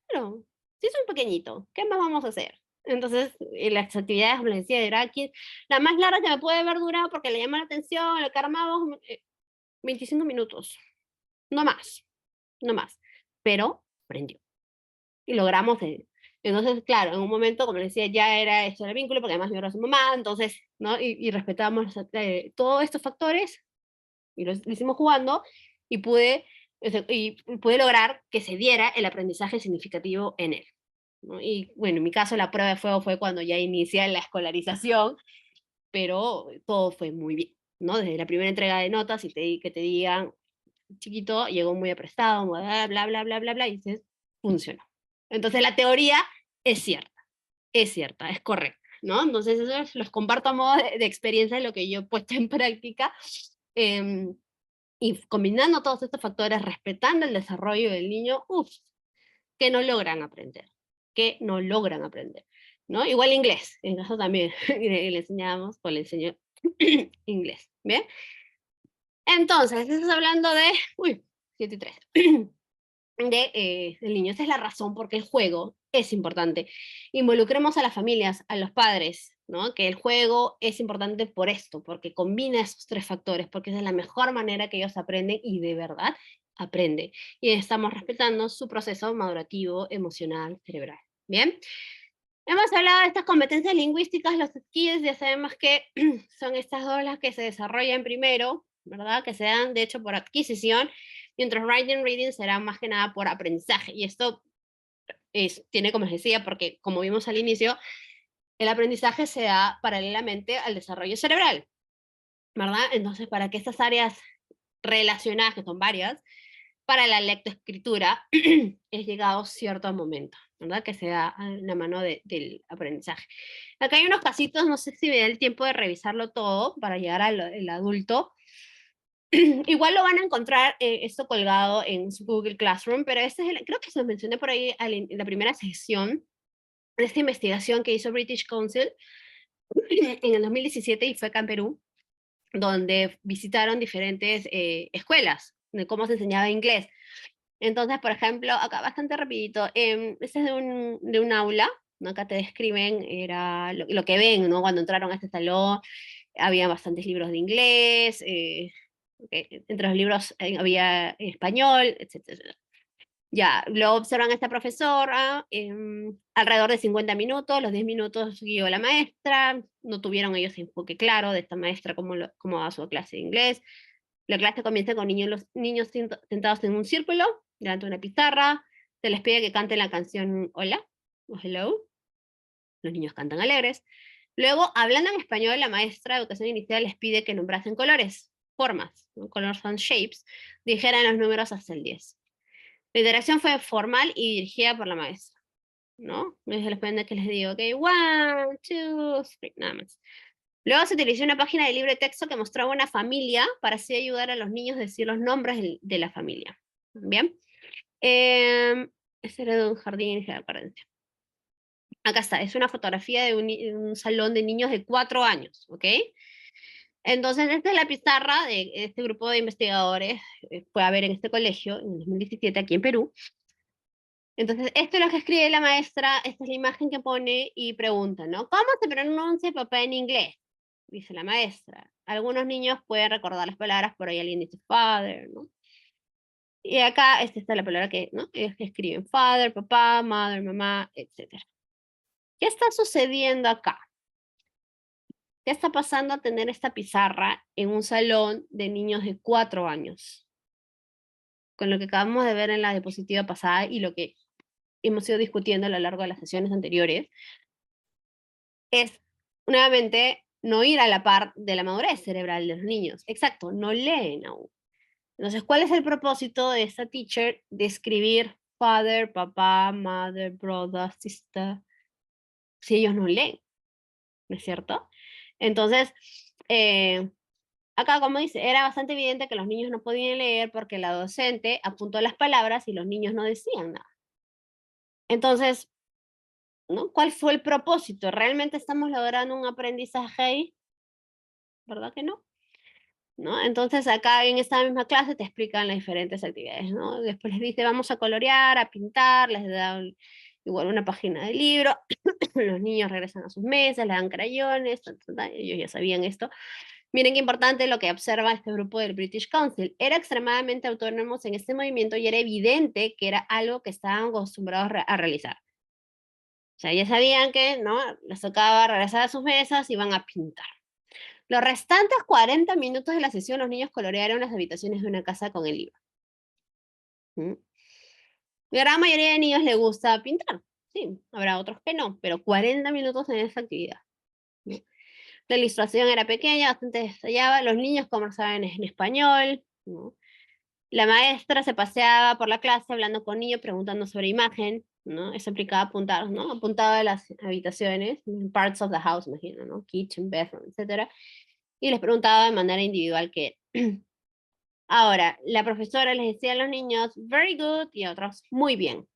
[SPEAKER 1] claro, sí es un pequeñito, ¿qué más vamos a hacer? Entonces, las actividades, como les decía, era aquí, la más larga que me puede haber durado porque le llama la atención, le armamos 25 minutos, no más, no más, pero aprendió y logramos. Entonces, claro, en un momento, como les decía, ya era esto el vínculo, porque además mi era su mamá, entonces, ¿no? Y respetamos todos estos factores y lo hicimos jugando y pude lograr que se diera el aprendizaje significativo en él. ¿No? Y bueno, en mi caso la prueba de fuego fue cuando ya inicié la escolarización, pero todo fue muy bien, ¿no? Desde la primera entrega de notas y que te digan, chiquito, llegó muy aprestado, bla, bla, bla, bla, bla, bla, y dices, funcionó. Entonces la teoría es cierta, es correcta, ¿no? Entonces eso los comparto a modo de experiencia de lo que yo he puesto en práctica, y combinando todos estos factores, respetando el desarrollo del niño, que no logran aprender, que no logran aprender, ¿no? Igual inglés, en caso también, le enseñamos, o le enseño inglés, ¿bien? Entonces, estás hablando de, 7 y 3, del niño. Esa es la razón por qué el juego es importante. Involucremos a las familias, a los padres, ¿no? Que el juego es importante por esto, porque combina esos tres factores, porque esa es la mejor manera que ellos aprenden y de verdad aprenden. Y estamos respetando su proceso madurativo, emocional, cerebral. Bien. Hemos hablado de estas competencias lingüísticas, los skills, ya sabemos que son estas dos las que se desarrollan primero, ¿verdad? Que se dan, de hecho, por adquisición, mientras writing, reading será más que nada por aprendizaje. Y esto tiene, como les decía, porque como vimos al inicio, el aprendizaje se da paralelamente al desarrollo cerebral, ¿verdad? Entonces, para que estas áreas relacionadas, que son varias, para la lectoescritura, es llegado cierto momento, ¿verdad? Que se da en la mano del aprendizaje. Acá hay unos casitos, no sé si me da el tiempo de revisarlo todo para llegar al adulto. Igual lo van a encontrar esto colgado en su Google Classroom, pero este es creo que se lo mencioné por ahí en la primera sesión de esta investigación que hizo British Council en el 2017 y fue acá en Perú, donde visitaron diferentes escuelas de cómo se enseñaba inglés. Entonces, por ejemplo, acá bastante rapidito, este es de un aula, ¿no? Acá te describen, era lo que ven, ¿no? Cuando entraron a este salón, había bastantes libros de inglés, entre los libros había español, etcétera. Ya, luego observan a esta profesora, alrededor de 50 minutos, los 10 minutos guió la maestra, no tuvieron ellos enfoque claro de esta maestra cómo va su clase de inglés. La clase comienza con los niños sentados en un círculo, delante de una pizarra, se les pide que canten la canción Hola o Hello, los niños cantan alegres. Luego, hablando en español, la maestra de educación inicial les pide que nombrasen colores, formas, ¿no? Colors and shapes, dijeran los números hasta el 10. La interacción fue formal y dirigida por la maestra, ¿no? Entonces les piden que les diga, ok, 1, 2, 3, nada más. Luego se utilizó una página de libre texto que mostraba una familia para así ayudar a los niños a decir los nombres de la familia. Bien. Este era de un jardín, acuérdense. Acá está, es una fotografía de un salón de niños de 4 años, ¿ok? Entonces, esta es la pizarra de este grupo de investigadores, fue a ver en este colegio, en 2017, aquí en Perú. Entonces, esto es lo que escribe la maestra, esta es la imagen que pone y pregunta, ¿no? ¿Cómo se pronuncia papá en inglés? Dice la maestra. Algunos niños pueden recordar las palabras, por ahí alguien dice father, ¿no? Y acá esta está la palabra que, ¿no? Ellos que escriben father, papá, mother, mamá, etc. ¿Qué está sucediendo acá? ¿Qué está pasando a tener esta pizarra en un salón de niños de 4 años? Con lo que acabamos de ver en la diapositiva pasada y lo que hemos ido discutiendo a lo largo de las sesiones anteriores, es nuevamente no ir a la par de la madurez cerebral de los niños. Exacto, no leen aún. Entonces, ¿cuál es el propósito de esta teacher de escribir father, papá, mother, brother, sister, si ellos no leen? ¿No es cierto? Entonces, acá, como dice, era bastante evidente que los niños no podían leer porque la docente apuntó las palabras y los niños no decían nada. Entonces, ¿no? ¿Cuál fue el propósito? ¿Realmente estamos logrando un aprendizaje ahí? ¿Verdad que no? ¿No? Entonces acá en esta misma clase te explican las diferentes actividades, ¿no? Después les dice vamos a colorear, a pintar, les da igual una página de libro, los niños regresan a sus mesas, les dan crayones, ellos ya sabían esto. Miren qué importante lo que observa este grupo del British Council. Era extremadamente autónomos en este movimiento y era evidente que era algo que estaban acostumbrados a realizar. O sea, ya sabían que, ¿no? Les tocaba regresar a sus mesas y iban a pintar. Los restantes 40 minutos de la sesión, los niños colorearon las habitaciones de una casa con el libro. ¿Mm? La gran mayoría de niños les gusta pintar. Sí, habrá otros que no, pero 40 minutos en esa actividad. ¿No? La ilustración era pequeña, bastante detallada. Los niños conversaban en español. ¿No? La maestra se paseaba por la clase hablando con niños, preguntando sobre imagen. ¿No? Eso implicaba apuntar, ¿no? Apuntaba a las habitaciones, parts of the house, imagino, ¿no? Kitchen, bedroom, etc. Y les preguntaba de manera individual qué. Ahora, la profesora les decía a los niños, very good, y a otros, muy bien.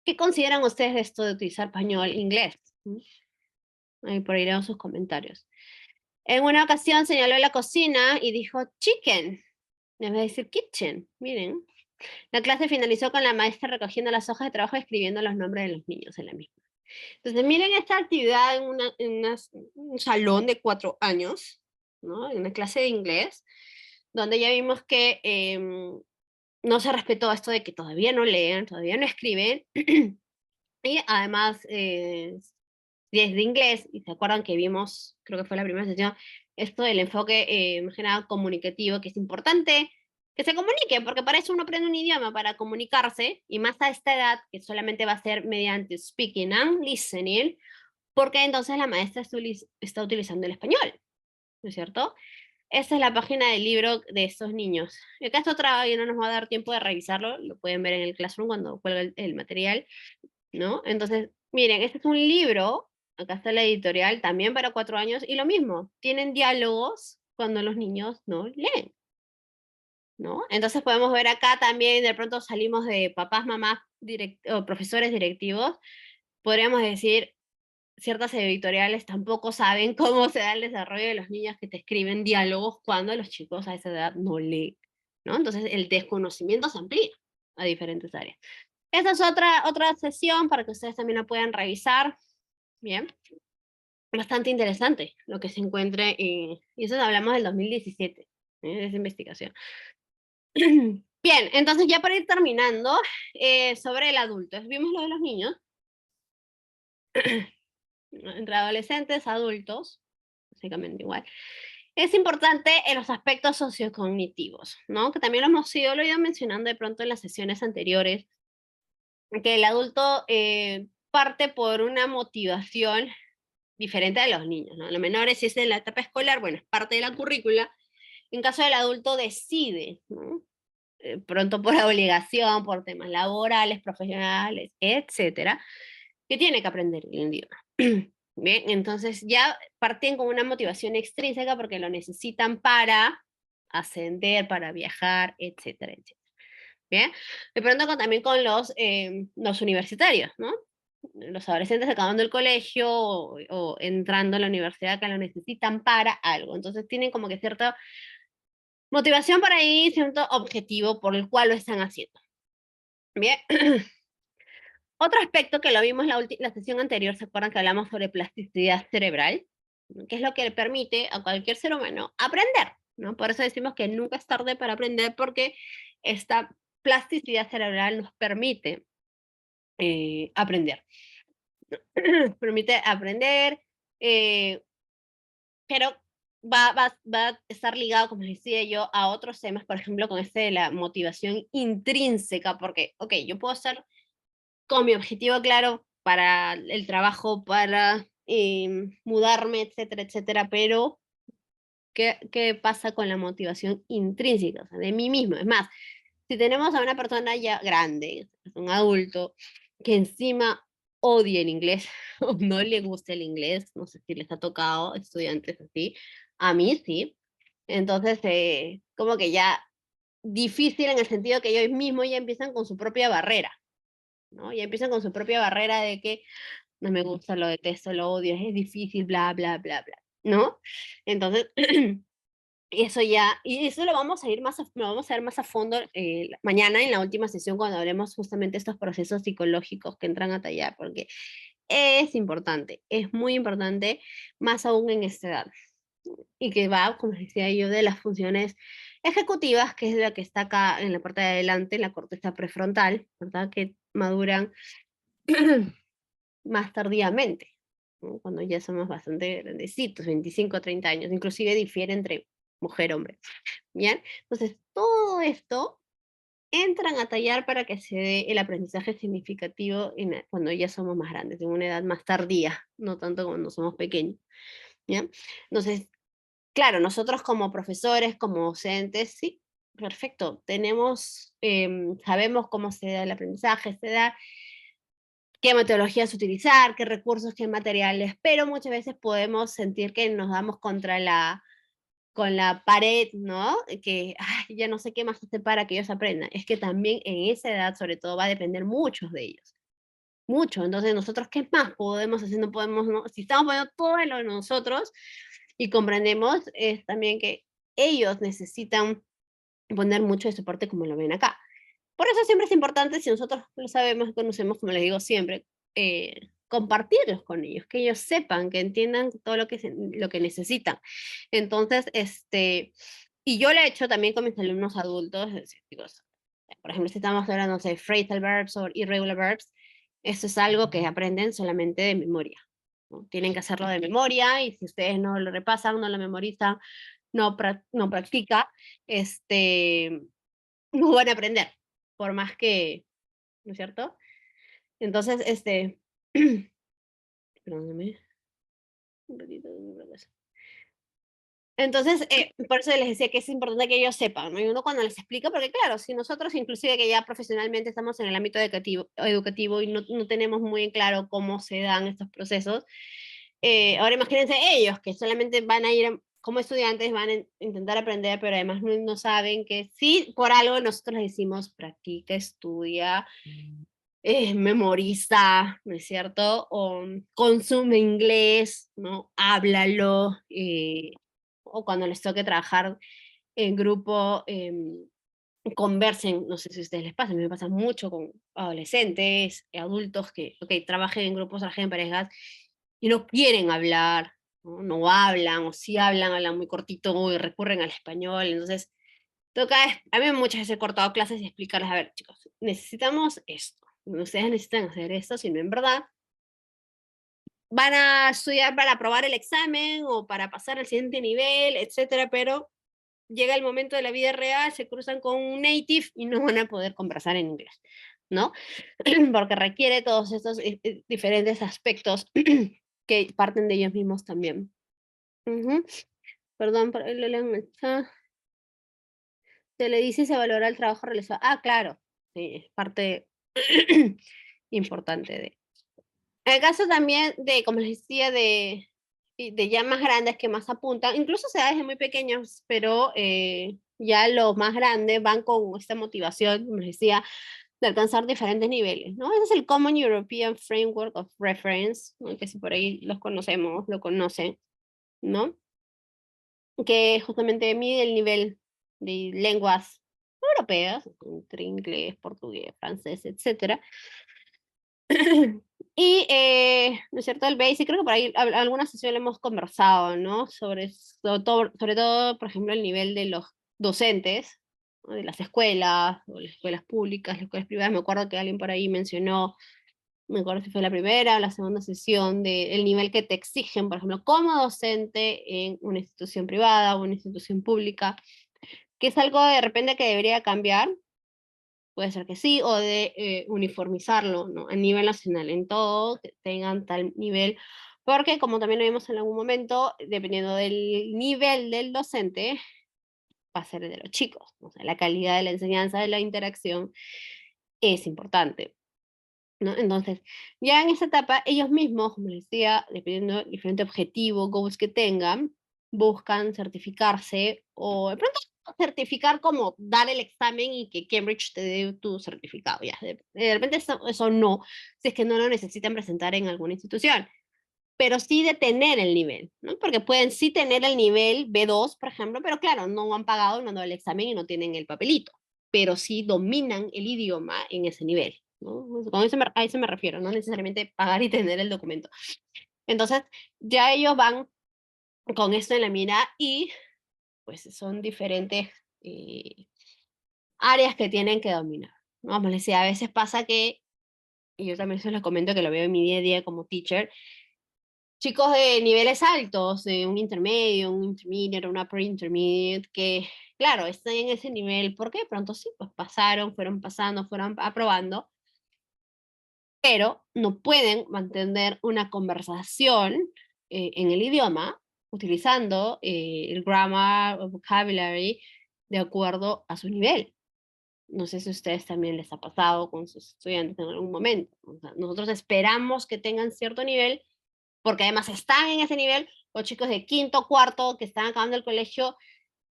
[SPEAKER 1] ¿Qué consideran ustedes de esto de utilizar español e inglés? Ahí por ahí irán sus comentarios. En una ocasión señaló la cocina y dijo chicken, en vez de decir kitchen. Miren. La clase finalizó con la maestra recogiendo las hojas de trabajo y escribiendo los nombres de los niños en la misma. Entonces, miren esta actividad en un salón de 4 años, ¿no? En una clase de inglés, donde ya vimos que no se respetó esto de que todavía no leen, todavía no escriben, y además, desde inglés, y se acuerdan que vimos, creo que fue la primera sesión, esto del enfoque más que nada comunicativo, que es importante que se comuniquen, porque para eso uno aprende un idioma, para comunicarse, y más a esta edad, que solamente va a ser mediante speaking and listening, porque entonces la maestra está utilizando el español, ¿no es cierto? Esta es la página del libro de estos niños. Acá está otra, y no nos va a dar tiempo de revisarlo, lo pueden ver en el Classroom cuando cuelga el material, ¿no? Entonces, miren, este es un libro, acá está la editorial, también para 4 años, y lo mismo, tienen diálogos cuando los niños no leen, ¿no? Entonces podemos ver acá también, de pronto salimos de papás, mamás, o profesores directivos, podríamos decir, ciertas editoriales tampoco saben cómo se da el desarrollo de los niños que te escriben diálogos cuando los chicos a esa edad no leen, ¿no? Entonces el desconocimiento se amplía a diferentes áreas. Esta es otra sesión para que ustedes también la puedan revisar. Bien, bastante interesante lo que se encuentre, y eso hablamos del 2017, de esa investigación. Bien, entonces ya para ir terminando, sobre el adulto, vimos lo de los niños, entre adolescentes, adultos, básicamente igual. Es importante en los aspectos sociocognitivos, ¿no? Que también lo he ido mencionando de pronto en las sesiones anteriores, que el adulto parte por una motivación diferente a los niños, ¿no? Los menores, si es en la etapa escolar, bueno, es parte de la currícula. En caso del adulto decide, ¿no? Pronto por obligación, por temas laborales, profesionales, etcétera, que tiene que aprender el idioma. Bien, entonces ya parten con una motivación extrínseca porque lo necesitan para ascender, para viajar, etcétera, etcétera. Bien, de pronto también con los universitarios, ¿no? Los adolescentes acabando el colegio o entrando a la universidad que lo necesitan para algo. Entonces tienen como que cierta motivación para ir, cierto objetivo por el cual lo están haciendo. Bien. Otro aspecto que lo vimos la sesión anterior, ¿se acuerdan que hablamos sobre plasticidad cerebral? Que es lo que le permite a cualquier ser humano aprender, ¿no? Por eso decimos que nunca es tarde para aprender, porque esta plasticidad cerebral nos permite aprender. Permite aprender, pero va a estar ligado, como les decía yo, a otros temas, por ejemplo, con este de la motivación intrínseca, porque, ok, yo puedo estar con mi objetivo claro para el trabajo, para mudarme, etcétera, etcétera, pero ¿qué pasa con la motivación intrínseca? O sea, de mí mismo. Es más, si tenemos a una persona ya grande, un adulto, que encima odia el inglés o no le gusta el inglés, no sé si les ha tocado estudiantes así, a mí sí. Entonces, como que ya difícil en el sentido que ellos mismos ya empiezan con su propia barrera, ¿no? Ya empiezan con su propia barrera de que no me gusta, lo detesto, lo odio, es difícil, bla, bla, bla, bla, ¿no? Entonces, eso ya, y eso lo vamos a ver más a fondo mañana en la última sesión cuando hablemos justamente de estos procesos psicológicos que entran a tallar, porque es importante, es muy importante, más aún en esta edad, y que va, como decía yo, de las funciones ejecutivas, que es la que está acá en la parte de adelante, la corteza prefrontal, ¿verdad? Que maduran más tardíamente, ¿no? Cuando ya somos bastante grandecitos, 25 a 30 años, inclusive difiere entre mujer y hombre. ¿Bien? Entonces, todo esto entran a tallar para que se dé el aprendizaje significativo cuando ya somos más grandes, en una edad más tardía, no tanto cuando somos pequeños. ¿Bien? Entonces, claro, nosotros como profesores, como docentes, sí, perfecto, sabemos cómo se da el aprendizaje, se da qué metodologías utilizar, qué recursos, qué materiales, pero muchas veces podemos sentir que nos damos contra con la pared, ¿no? Que ay, ya no sé qué más hacer para que ellos aprendan. Es que también en esa edad, sobre todo, va a depender muchos de ellos. Mucho. Entonces, nosotros, ¿qué más podemos hacer? No podemos, ¿no? Si estamos poniendo todo en lo de nosotros y comprendemos, es también que ellos necesitan poner mucho de su parte como lo ven acá. Por eso siempre es importante, si nosotros lo sabemos, conocemos, como les digo siempre, compartirlos con ellos, que ellos sepan, que entiendan todo lo que necesitan. Entonces, y yo lo he hecho también con mis alumnos adultos, es decir, digo, por ejemplo, si estamos hablando, no sé, phrasal verbs o irregular verbs, eso es algo que aprenden solamente de memoria, ¿no? Tienen que hacerlo de memoria y si ustedes no lo repasan, no lo memorizan, no practica, no van a aprender, por más que, ¿no es cierto? Entonces, perdóname, un ratito, una cosa. Entonces, por eso les decía que es importante que ellos sepan, ¿no? Y uno cuando les explica, porque claro, si nosotros inclusive que ya profesionalmente estamos en el ámbito educativo y no tenemos muy en claro cómo se dan estos procesos, ahora imagínense ellos que solamente van a ir como estudiantes, van a intentar aprender, pero además no saben que sí, por algo nosotros les decimos practica, estudia, memoriza, ¿no es cierto? O consume inglés, ¿no? Háblalo, o cuando les toque trabajar en grupo, conversen, no sé si a ustedes les pasa, a mí me pasa mucho con adolescentes, adultos que, ok, trabajen en grupos, trabajen en parejas y no quieren hablar, ¿no? No hablan, o si hablan, hablan muy cortito y recurren al español, entonces a mí muchas veces he cortado clases y explicarles, a ver, chicos, necesitamos esto, ustedes necesitan hacer esto, si no en verdad van a estudiar para aprobar el examen o para pasar al siguiente nivel, etcétera, pero llega el momento de la vida real, se cruzan con un native y no van a poder conversar en inglés, ¿no? Porque requiere todos estos diferentes aspectos que parten de ellos mismos también. Ujú. Perdón, por ahí le han mensaje. Se le dice y se valora el trabajo realizado. Ah, claro, sí, es parte importante de. En el caso también de, como les decía, de ya más grandes que más apuntan, incluso se da desde muy pequeños, pero ya los más grandes van con esta motivación, como les decía, de alcanzar diferentes niveles, ¿no? Ese es el Common European Framework of Reference, ¿no? Que si por ahí los conocemos, lo conocen, ¿no? Que justamente mide el nivel de lenguas europeas, entre inglés, portugués, francés, etcétera. Y, ¿no es cierto? El BASIC, creo que por ahí alguna sesión le hemos conversado, ¿no? Sobre todo, por ejemplo, el nivel de los docentes, ¿no? De las escuelas, o las escuelas públicas, las escuelas privadas. Me acuerdo que alguien por ahí mencionó me acuerdo si fue la primera o la segunda sesión, del nivel que te exigen, por ejemplo, como docente en una institución privada o una institución pública, que es algo de repente que debería cambiar, puede ser que sí, o de uniformizarlo, ¿no? A nivel nacional, en todo, que tengan tal nivel, porque como también lo vimos en algún momento, dependiendo del nivel del docente, va a ser el de los chicos, o sea, la calidad de la enseñanza, de la interacción, es importante, ¿no? Entonces, ya en esa etapa, ellos mismos, como les decía, dependiendo del diferente objetivo, goals que tengan, buscan certificarse o de pronto certificar como dar el examen y que Cambridge te dé tu certificado, ya. De repente eso no, si es que no lo necesitan presentar en alguna institución, pero sí de tener el nivel, ¿no? Porque pueden sí tener el nivel B2, por ejemplo, pero claro, no han pagado, no han dado el examen y no tienen el papelito, pero sí dominan el idioma en ese nivel, ¿no? Con eso a eso me refiero, no necesariamente pagar y tener el documento. Entonces, ya ellos van con esto en la mira y pues son diferentes áreas que tienen que dominar, ¿no? Como les decía, a veces pasa que, y yo también se los comento que lo veo en mi día a día como teacher, chicos de niveles altos, de un intermedio, un intermediate, un upper intermediate, que claro, están en ese nivel, porque de pronto sí, pues pasaron, fueron pasando, fueron aprobando, pero no pueden mantener una conversación en el idioma utilizando el grammar o vocabulary de acuerdo a su nivel. No sé si a ustedes también les ha pasado con sus estudiantes en algún momento. O sea, nosotros esperamos que tengan cierto nivel porque además están en ese nivel, o chicos de quinto, cuarto, que están acabando el colegio,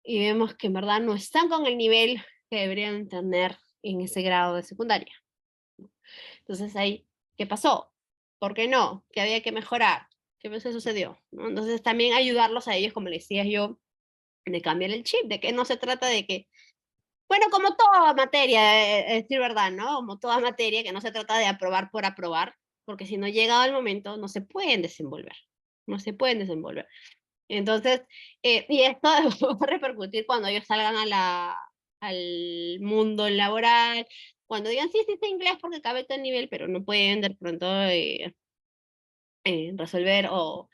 [SPEAKER 1] y vemos que en verdad no están con el nivel que deberían tener en ese grado de secundaria. Entonces ahí, ¿qué pasó? ¿Por qué no? ¿Qué había que mejorar? ¿Qué se sucedió? ¿No? Entonces también ayudarlos a ellos, como les decía yo, de cambiar el chip, de que no se trata de que, bueno, como toda materia, decir verdad, ¿no? Como toda materia, que no se trata de aprobar por aprobar, porque si no llegado el momento no se pueden desenvolver, no se pueden desenvolver. Entonces, y esto va a repercutir cuando ellos salgan al mundo laboral, cuando digan, sí, sí, sé inglés porque acabé tal nivel, pero no pueden de pronto resolver o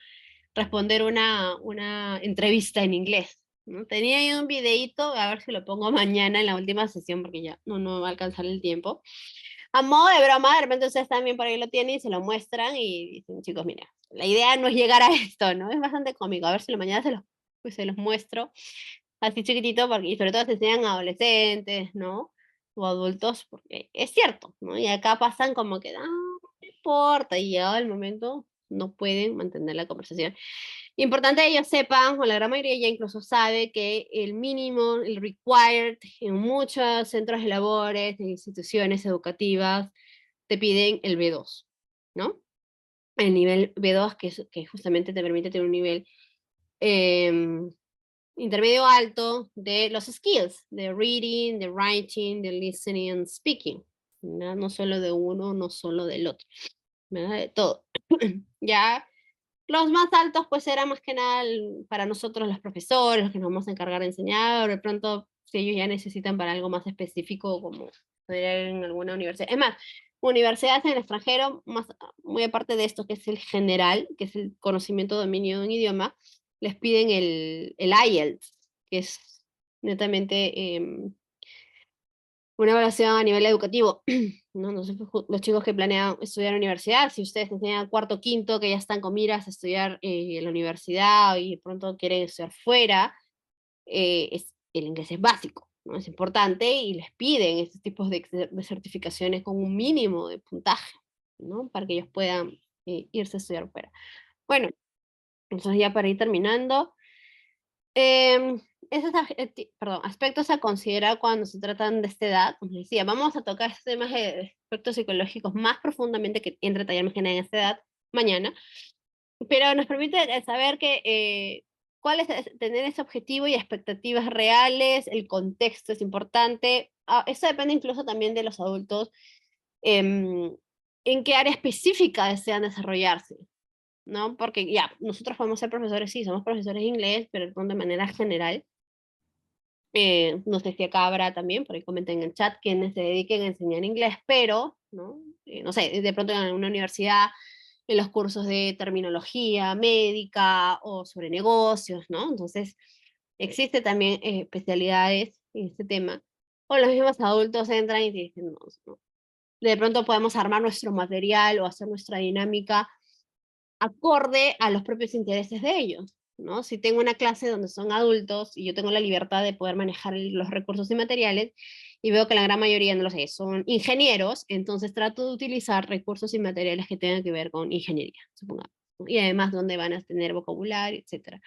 [SPEAKER 1] responder una entrevista en inglés, ¿no? Tenía ahí un videíto, a ver si lo pongo mañana en la última sesión, porque ya no va a alcanzar el tiempo. A modo de broma, de repente ustedes también por ahí lo tienen y se lo muestran y dicen, chicos, mira, la idea no es llegar a esto, ¿no? Es bastante cómico. A ver si mañana pues se los muestro así chiquitito, porque, y sobre todo se enseñan a adolescentes, ¿no? O adultos, porque es cierto, ¿no? Y acá pasan como que, no importa, y llegado el momento, no pueden mantener la conversación. Importante que ellos sepan, o la gran mayoría ya incluso sabe, que el mínimo, el required, en muchos centros de labores, en instituciones educativas, te piden el B2, ¿no? El nivel B2, que justamente te permite tener un nivel intermedio alto de los skills, de reading, de writing, de listening and speaking, ¿no? No solo de uno, no solo del otro, ¿verdad? De todo. Ya los más altos pues eran más que nada para nosotros los profesores, los que nos vamos a encargar de enseñar, de pronto si ellos ya necesitan para algo más específico como podría en alguna universidad. Es más, universidades en el extranjero, más, muy aparte de esto que es el general, que es el conocimiento dominio de un idioma, les piden el IELTS, que es netamente una evaluación a nivel educativo, ¿no? Entonces, los chicos que planean estudiar en la universidad, si ustedes enseñan cuarto, quinto, que ya están con miras a estudiar en la universidad y de pronto quieren estudiar fuera, el inglés es básico, ¿no? Es importante y les piden estos tipos de certificaciones con un mínimo de puntaje, ¿no? Para que ellos puedan irse a estudiar fuera. Bueno, entonces ya para ir terminando, esos perdón, aspectos a considerar cuando se tratan de esta edad, como les decía, vamos a tocar estos temas de aspectos psicológicos más profundamente que entre tallar más que nada en esta edad mañana, pero nos permite saber que cuál es tener ese objetivo y expectativas reales, el contexto es importante. Eso depende incluso también de los adultos, em, en qué área específica desean desarrollarse, ¿no? Porque ya, nosotros podemos ser profesores, sí, somos profesores de inglés, pero de manera general No sé si acá habrá también, por ahí comenten en el chat, quienes se dediquen a enseñar inglés, pero, ¿no? No sé, de pronto en una universidad, en los cursos de terminología médica o sobre negocios, ¿no? Entonces, existe también especialidades en este tema. O los mismos adultos entran y dicen, no, no. De pronto podemos armar nuestro material o hacer nuestra dinámica acorde a los propios intereses de ellos, ¿no? Si tengo una clase donde son adultos y yo tengo la libertad de poder manejar los recursos y materiales y veo que la gran mayoría, no lo sé, son ingenieros, entonces trato de utilizar recursos y materiales que tengan que ver con ingeniería, supongamos. Y además donde van a tener vocabulario, etcétera.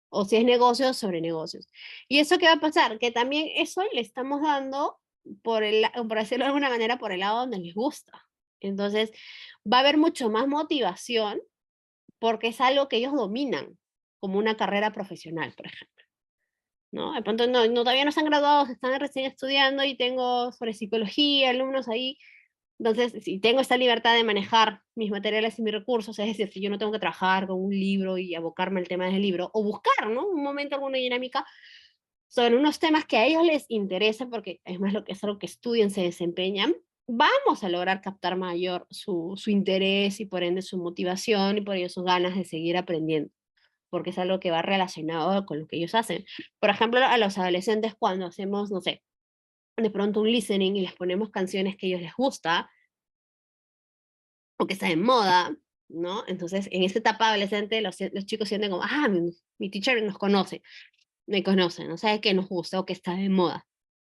[SPEAKER 1] O si es negocios, sobre negocios. ¿Y eso qué va a pasar? Que también eso le estamos dando, por decirlo de alguna manera, por el lado donde les gusta. Entonces, va a haber mucho más motivación porque es algo que ellos dominan, como una carrera profesional, por ejemplo, ¿no? De pronto todavía no están graduados, están recién estudiando y tengo sobre psicología, alumnos ahí. Entonces, si tengo esta libertad de manejar mis materiales y mis recursos, es decir, si yo no tengo que trabajar con un libro y abocarme al tema del libro, o buscar, ¿no? Un momento, alguna dinámica sobre unos temas que a ellos les interesen, porque es más lo que es algo que estudian, se desempeñan, vamos a lograr captar mayor su interés y por ende su motivación y por ello sus ganas de seguir aprendiendo, porque es algo que va relacionado con lo que ellos hacen. Por ejemplo, a los adolescentes cuando hacemos, no sé, de pronto un listening y les ponemos canciones que a ellos les gusta o que están en moda, ¿no? Entonces, en esta etapa adolescente, los chicos sienten como, ah, mi teacher nos conoce, me conoce, no sabe qué nos gusta o qué está de moda.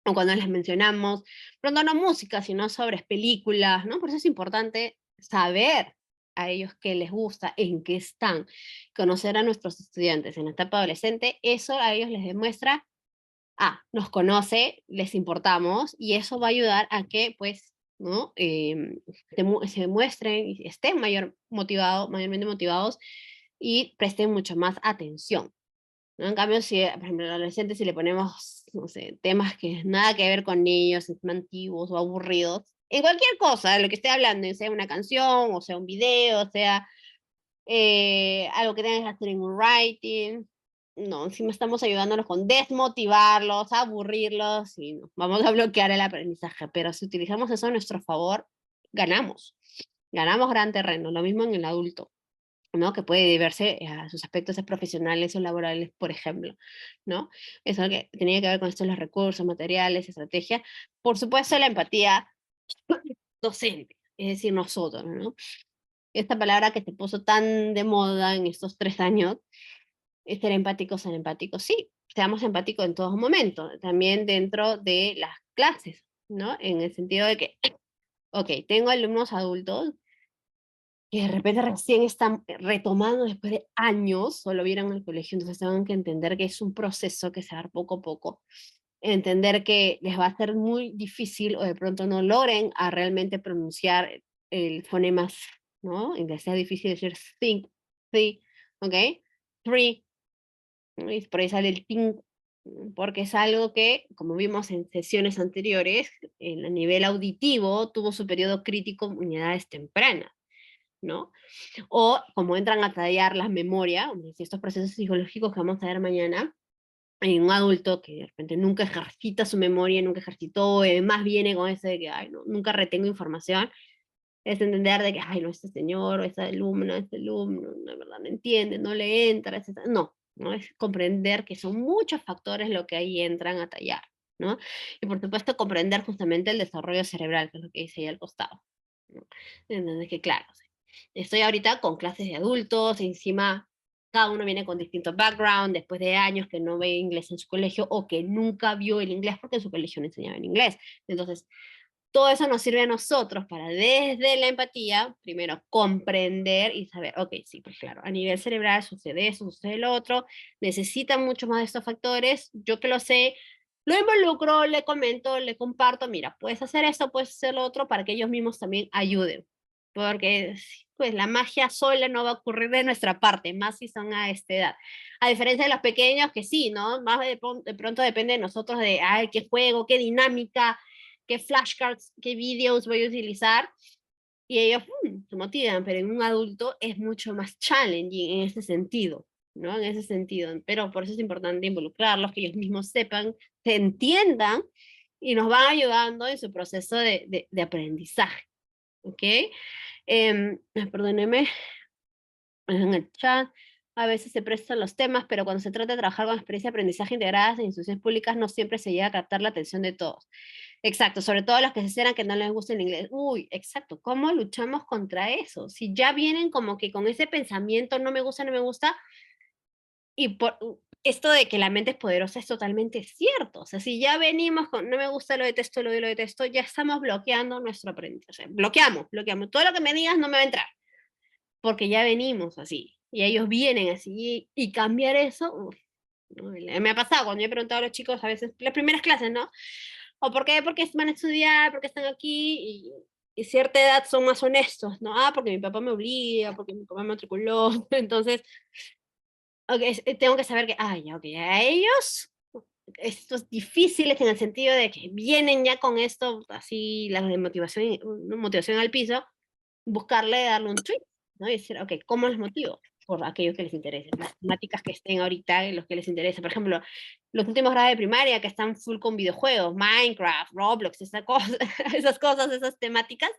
[SPEAKER 1] O cuando les mencionamos, pronto no música, sino sobre películas, ¿no? Por eso es importante saber a ellos qué les gusta, en qué están, conocer a nuestros estudiantes en la etapa adolescente, eso a ellos les demuestra, nos conoce, les importamos, y eso va a ayudar a que, pues, ¿no? Se muestren y estén mayormente motivados y presten mucho más atención, ¿no? En cambio, si, por ejemplo, al adolescente, si le ponemos, no sé, temas que nada que ver con niños, antiguos o aburridos, en cualquier cosa, de lo que esté hablando, sea una canción, o sea un video, sea algo que tengas que hacer en un writing, no, encima estamos ayudándolos con desmotivarlos, aburrirlos, y no, vamos a bloquear el aprendizaje, pero si utilizamos eso a nuestro favor, ganamos, ganamos gran terreno, lo mismo en el adulto, ¿no? Que puede verse a sus aspectos profesionales o laborales, por ejemplo, ¿no? Eso que tenía que ver con esto, los recursos, materiales, estrategia. Por supuesto, la empatía docente, es decir, nosotros, ¿no? Esta palabra que se puso tan de moda en estos 3 años, es ser empáticos, sí, seamos empáticos en todo momento, también dentro de las clases, ¿no? En el sentido de que, ok, tengo alumnos adultos que de repente recién están retomando después de años, solo vieron el colegio, entonces tengan que entender que es un proceso que se va a dar poco a poco, entender que les va a ser muy difícil o de pronto no logren a realmente pronunciar el fonema, ¿no? En que sea difícil decir think, sí, ¿ok? Three, ¿no? Y por ahí sale el think, porque es algo que, como vimos en sesiones anteriores, en a nivel auditivo tuvo su periodo crítico en edades tempranas, ¿no? O como entran a tallar la memoria, estos procesos psicológicos que vamos a ver mañana, en un adulto que de repente nunca ejercita su memoria, nunca ejercitó, más viene con ese de que, ay, no, nunca retengo información, es entender de que, ay, no, este señor o este alumno, de verdad no entiende, no le entra, etcétera. No, no es comprender que son muchos factores lo que ahí entran a tallar, ¿no? Y por supuesto comprender justamente el desarrollo cerebral, que es lo que dice ahí al costado, ¿no? Entonces que claro, sí, estoy ahorita con clases de adultos, encima cada uno viene con distinto background, después de años que no ve inglés en su colegio o que nunca vio el inglés porque en su colegio no enseñaban inglés. Entonces, todo eso nos sirve a nosotros para desde la empatía, primero comprender y saber, ok, sí, pues claro, a nivel cerebral sucede eso, sucede lo otro, necesitan mucho más de estos factores, yo que lo sé, lo involucro, le comento, le comparto, mira, puedes hacer esto, puedes hacer lo otro, para que ellos mismos también ayuden, porque pues la magia sola no va a ocurrir de nuestra parte, más si son a esta edad. A diferencia de los pequeños que sí, ¿no? Más de pronto depende de nosotros de, ay, qué juego, qué dinámica, qué flashcards, qué videos voy a utilizar, y ellos se motivan, pero en un adulto es mucho más challenging en ese sentido, ¿no? En ese sentido, pero por eso es importante involucrarlos, que ellos mismos sepan, se entiendan y nos van ayudando en su proceso de aprendizaje, ¿ok? Perdóneme, en el chat, a veces se prestan los temas, pero cuando se trata de trabajar con experiencia de aprendizaje integradas en instituciones públicas, no siempre se llega a captar la atención de todos. Exacto, sobre todo los que se esperan que no les guste el inglés. Uy, exacto, ¿cómo luchamos contra eso? Si ya vienen como que con ese pensamiento, no me gusta, no me gusta, y por esto de que la mente es poderosa es totalmente cierto. O sea, si ya venimos con no me gusta, lo detesto, lo detesto, ya estamos bloqueando nuestro aprendizaje. O sea, bloqueamos. Todo lo que me digas no me va a entrar, porque ya venimos así. Y ellos vienen así. Y cambiar eso, uf, ¿no? Me ha pasado cuando yo he preguntado a los chicos a veces, las primeras clases, ¿no? ¿O por qué? Porque van a estudiar, porque están aquí y cierta edad son más honestos, ¿no? Ah, porque mi papá me obliga, porque mi papá me matriculó. Entonces, okay, tengo que saber que, ya, ok, a ellos, estos difíciles en el sentido de que vienen ya con esto, así, la de motivación, motivación al piso, buscarle, darle un tweet, ¿no? Y decir, ok, ¿cómo les motivo? Por aquellos que les interesen, las temáticas que estén ahorita, en los que les interesa. Por ejemplo, los últimos grados de primaria que están full con videojuegos, Minecraft, Roblox, esas cosas, esas temáticas,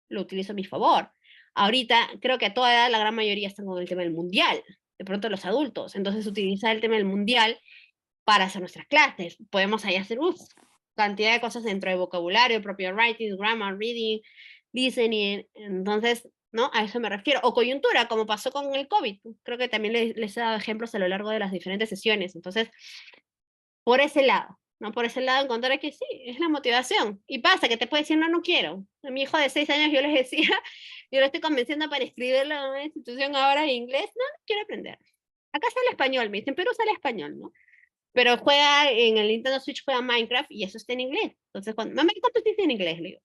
[SPEAKER 1] lo utilizo a mi favor. Ahorita creo que a toda edad la gran mayoría están con el tema del mundial, de pronto los adultos, entonces utilizar el tema del mundial para hacer nuestras clases. Podemos ahí hacer cantidad de cosas dentro de vocabulario, propio writing, grammar, reading, listening, entonces, ¿no? A eso me refiero. O coyuntura, como pasó con el COVID. Creo que también les he dado ejemplos a lo largo de las diferentes sesiones. Entonces, por ese lado, ¿no? Por ese lado encontrar que sí, es la motivación. Y pasa que te puede decir, no, no quiero. A mi hijo de 6 años yo les decía, yo lo estoy convenciendo para escribirlo en una institución ahora en inglés, no, no quiero aprender. Acá sale español, me dicen, pero sale español, ¿no? Pero juega en el Nintendo Switch, juega Minecraft y eso está en inglés. Entonces, cuando, mamá, ¿cuánto dice en inglés? Le digo,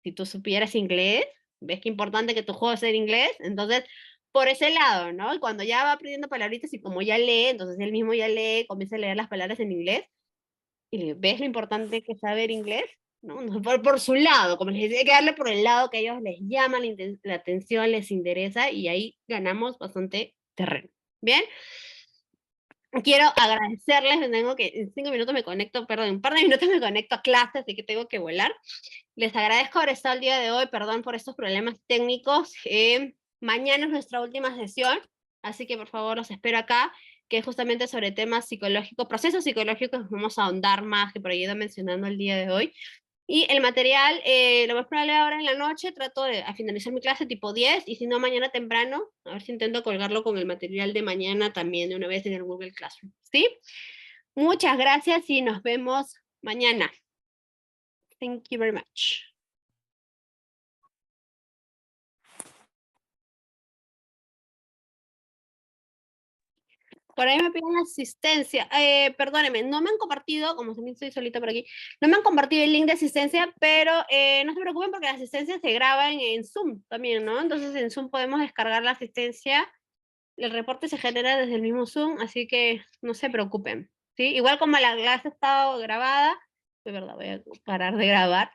[SPEAKER 1] si tú supieras inglés, ves qué importante que tu juego sea en inglés, entonces, por ese lado, ¿no? Y cuando ya va aprendiendo palabritas y como ya lee, entonces él mismo ya lee, comienza a leer las palabras en inglés, y ves lo importante que es saber inglés, ¿no? Por su lado, como les decía, hay que darle por el lado que a ellos les llama la atención, les interesa, y ahí ganamos bastante terreno. ¿Bien? Quiero agradecerles, tengo que en 5 minutos me conecto, perdón, en un par de minutos me conecto a clases, así que tengo que volar. Les agradezco haber estado el día de hoy, perdón por estos problemas técnicos. Mañana es nuestra última sesión, así que por favor los espero acá, que es justamente sobre temas psicológicos, procesos psicológicos, vamos a ahondar más, que por ahí he ido mencionando el día de hoy. Y el material, lo más probable ahora en la noche, trato de a finalizar mi clase tipo 10, y si no mañana temprano, a ver si intento colgarlo con el material de mañana también de una vez en el Google Classroom, ¿sí? Muchas gracias y nos vemos mañana. Thank you very much. Por ahí me piden asistencia. Perdóneme, no me han compartido, como también estoy solita por aquí, no me han compartido el link de asistencia, pero no se preocupen porque la asistencia se graba en Zoom también, ¿no? Entonces en Zoom podemos descargar la asistencia. El reporte se genera desde el mismo Zoom, así que no se preocupen, ¿sí? Igual como la clase ha estado grabada, de verdad, voy a parar de grabar.